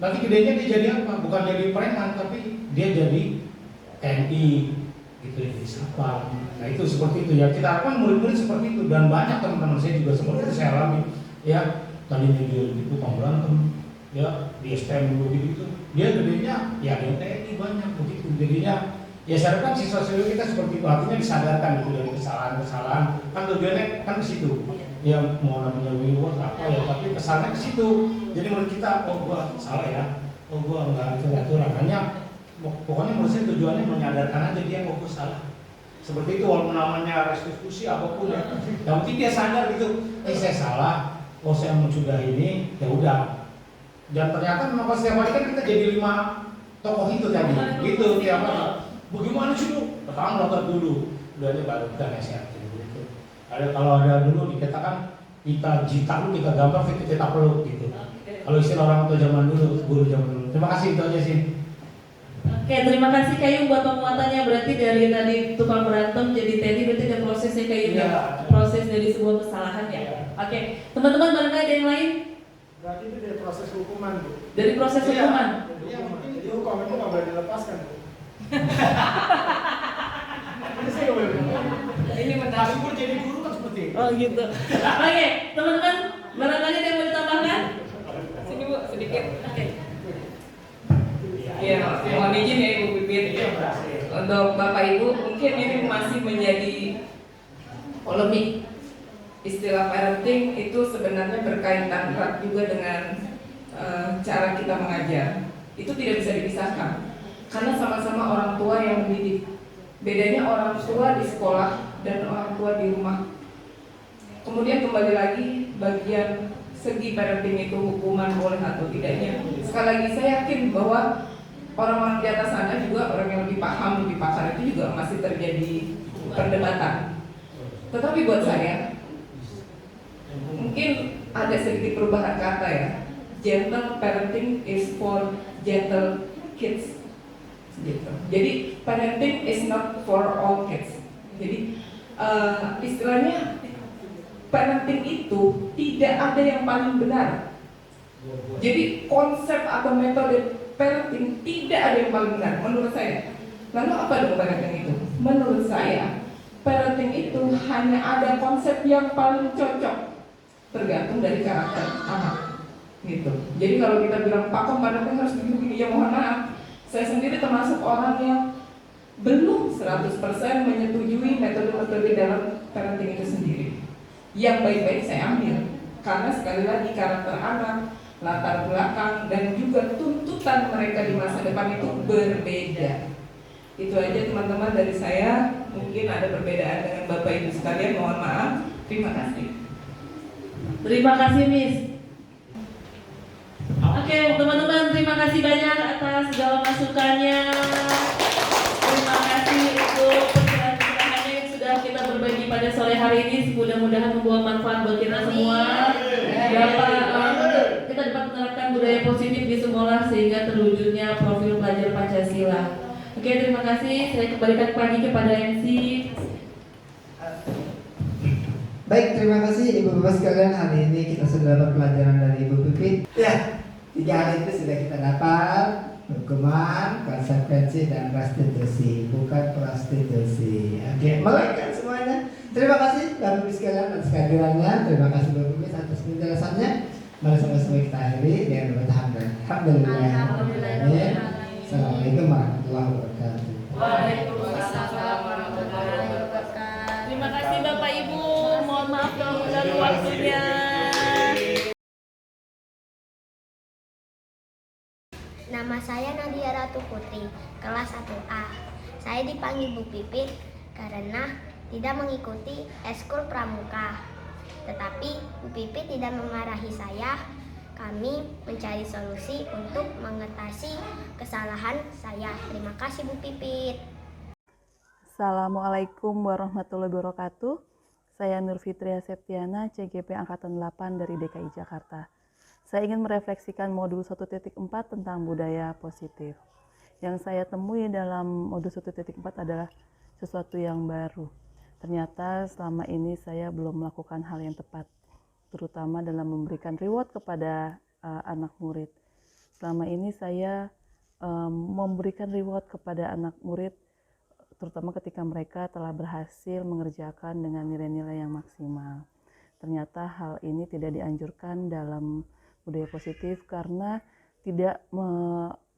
nanti gedenya dia jadi apa? Bukan jadi preman tapi dia jadi TNI gitu ya, jadi satpam. Nah itu seperti itu ya, kita harapkan murid-murid seperti itu, dan banyak teman-teman saya juga seperti itu saya alami ya. Tadinya dia gitu berantem ya, di STM dulu gitu, dia gedenya ya di TNI banyak begitu. Jadinya ya saya harapkan siswa-siswa kita seperti itu, artinya disadarkan gitu dari kesalahan-kesalahan, kan tujuannya kan ke situ ya, mau namanya reward apa ya, tapi kesannya ke situ. Jadi menurut kita, oh gua salah ya, oh gua nggak aturan, hanya pokoknya menurut saya tujuannya menyadarkan aja dia kok salah. Seperti itu, walaupun namanya restitusi apapun ya. Yang penting dia sadar gitu, saya salah, oh saya mencoba ini, ya udah. Dan ternyata memang pas setiap hari kan kita jadi 5 tokoh itu tadi, gitu tiap hari. Bagaimana sih lu? Pertama belajar dulu, udahnya baru kita nasihatin gitu. Ada kalau ada dulu dikatakan kita jitak lu, kita gambar, kita peluk gitu. Kalau istilah orang tua zaman dulu, guru zaman dulu. Terima kasih, itu aja sih. Oke, terima kasih Kayu buat penguatannya. Berarti dari tadi tukang berantem jadi TNI, berarti ada prosesnya Kayu ya, proses dari sebuah kesalahan ya. Oke, teman-teman barangkali ada yang lain? Berarti itu dari proses hukuman Bu. Dari proses hukuman? Iya, mungkin di hukum itu nggak boleh dilepaskan Bu. Ini saya nggak boleh. Ini menarik. Masuk jadi guru kan seperti itu. Oh gitu. Oke, teman-teman barangkali ada yang mau ditambahkan? Sini Bu, sedikit. Oke. Ya, mohon izin ya Ibu Pipit. Untuk Bapak Ibu, mungkin ini masih menjadi polemik. Istilah parenting itu sebenarnya berkaitan erat juga dengan cara kita mengajar. Itu tidak bisa dipisahkan, karena sama-sama orang tua yang mendidik. Bedanya orang tua di sekolah dan orang tua di rumah. Kemudian kembali lagi bagian segi parenting itu hukuman boleh atau tidaknya. Sekali lagi saya yakin bahwa orang-orang di atas sana juga, orang yang lebih paham, lebih pakar itu juga masih terjadi perdebatan. Tetapi buat saya, mungkin ada sedikit perubahan kata ya. Gentle parenting is for gentle kids. Gitu. Jadi parenting is not for all kids. Jadi istilahnya parenting itu tidak ada yang paling benar. Jadi konsep atau metode parenting tidak ada yang paling benar menurut saya. Lalu apa dong parenting itu? Menurut saya parenting itu hanya ada konsep yang paling cocok tergantung dari karakter anak gitu. Jadi kalau kita bilang pakem parenting harus begini, ya mohon maaf, saya sendiri termasuk orang yang belum 100% menyetujui metode-metode dalam parenting itu sendiri. Yang baik-baik saya ambil karena sekali lagi karakter anak, latar belakang, dan juga tuntutan mereka di masa depan itu berbeda. Itu aja teman-teman dari saya. Mungkin ada perbedaan dengan Bapak Ibu sekalian, mohon maaf. Terima kasih. Terima kasih Miss. Oke teman-teman, terima kasih banyak atas segala masukannya. Terima kasih untuk pencerahan-pencerahannya yang sudah kita berbagi pada sore hari ini. Mudah-mudahan membawa manfaat buat kita semua. Kita dapat menerapkan budaya positif di sekolah sehingga terwujudnya profil pelajar Pancasila. Oke, terima kasih. Saya kembalikan lagi kepada MC. Baik, terima kasih Ibu-Bapak sekalian. Hari ini kita sudah dapat pelajaran dari Ibu Pipit. Ya, 3 hal itu sudah kita dapat: hukuman, konsekuensi, dan restitusi. Bukan prostitusi. Oke, melek semuanya. Terima kasih Bapak Ibu sekalian atas kehadirannya. Terima kasih Bapak Ibu atas penjelasannya. Mari sama-sama kita akhiri dengan Alhamdulillah. Assalamualaikum warahmatullahi wabarakatuh. Waalaikumsalam warahmatullahi wabarakatuh. Terima kasih Bapak Ibu. Mohon maaf kalau mengganggu waktunya. Nama saya Nadia Ratu Putri, kelas 1A. Saya dipanggil Bu Pipit karena tidak mengikuti eskul pramuka. Tetapi Bu Pipit tidak memarahi saya. Kami mencari solusi untuk mengatasi kesalahan saya. Terima kasih Bu Pipit. Assalamualaikum warahmatullahi wabarakatuh. Saya Nur Fitria Septiana, CGP Angkatan 8 dari DKI Jakarta. Saya ingin merefleksikan modul 1.4 tentang budaya positif. Yang saya temui dalam modul 1.4 adalah sesuatu yang baru. Ternyata selama ini saya belum melakukan hal yang tepat, terutama dalam memberikan reward kepada anak murid. Selama ini saya memberikan reward kepada anak murid, terutama ketika mereka telah berhasil mengerjakan dengan nilai-nilai yang maksimal. Ternyata hal ini tidak dianjurkan dalam budaya positif karena tidak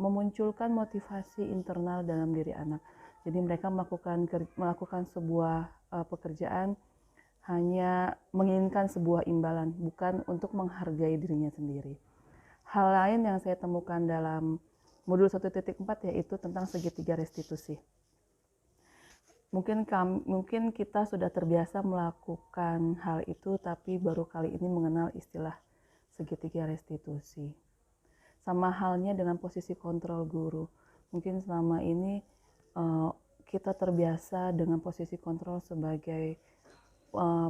memunculkan motivasi internal dalam diri anak. Jadi mereka melakukan sebuah pekerjaan hanya menginginkan sebuah imbalan, bukan untuk menghargai dirinya sendiri. Hal lain yang saya temukan dalam modul 1.4 yaitu tentang segitiga restitusi. Mungkin kita sudah terbiasa melakukan hal itu, tapi baru kali ini mengenal istilah segitiga restitusi. Sama halnya dengan posisi kontrol guru. Mungkin selama ini kita terbiasa dengan posisi kontrol sebagai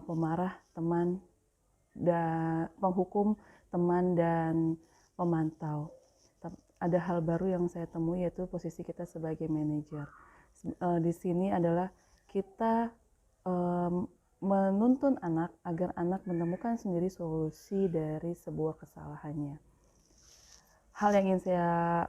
pemarah, teman, dan penghukum, teman, dan pemantau. Ada hal baru yang saya temui yaitu posisi kita sebagai manajer. Di sini adalah kita menuntun anak agar anak menemukan sendiri solusi dari sebuah kesalahannya. Hal yang ingin saya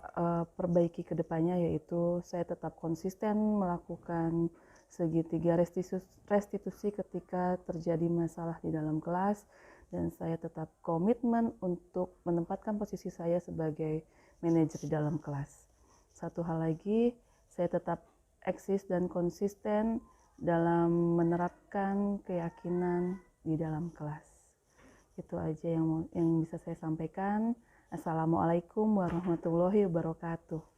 perbaiki ke depannya yaitu saya tetap konsisten melakukan segitiga restitusi ketika terjadi masalah di dalam kelas, dan saya tetap komitmen untuk menempatkan posisi saya sebagai manajer di dalam kelas. Satu hal lagi, saya tetap eksis dan konsisten dalam menerapkan keyakinan di dalam kelas. Itu aja yang bisa saya sampaikan. Assalamualaikum warahmatullahi wabarakatuh.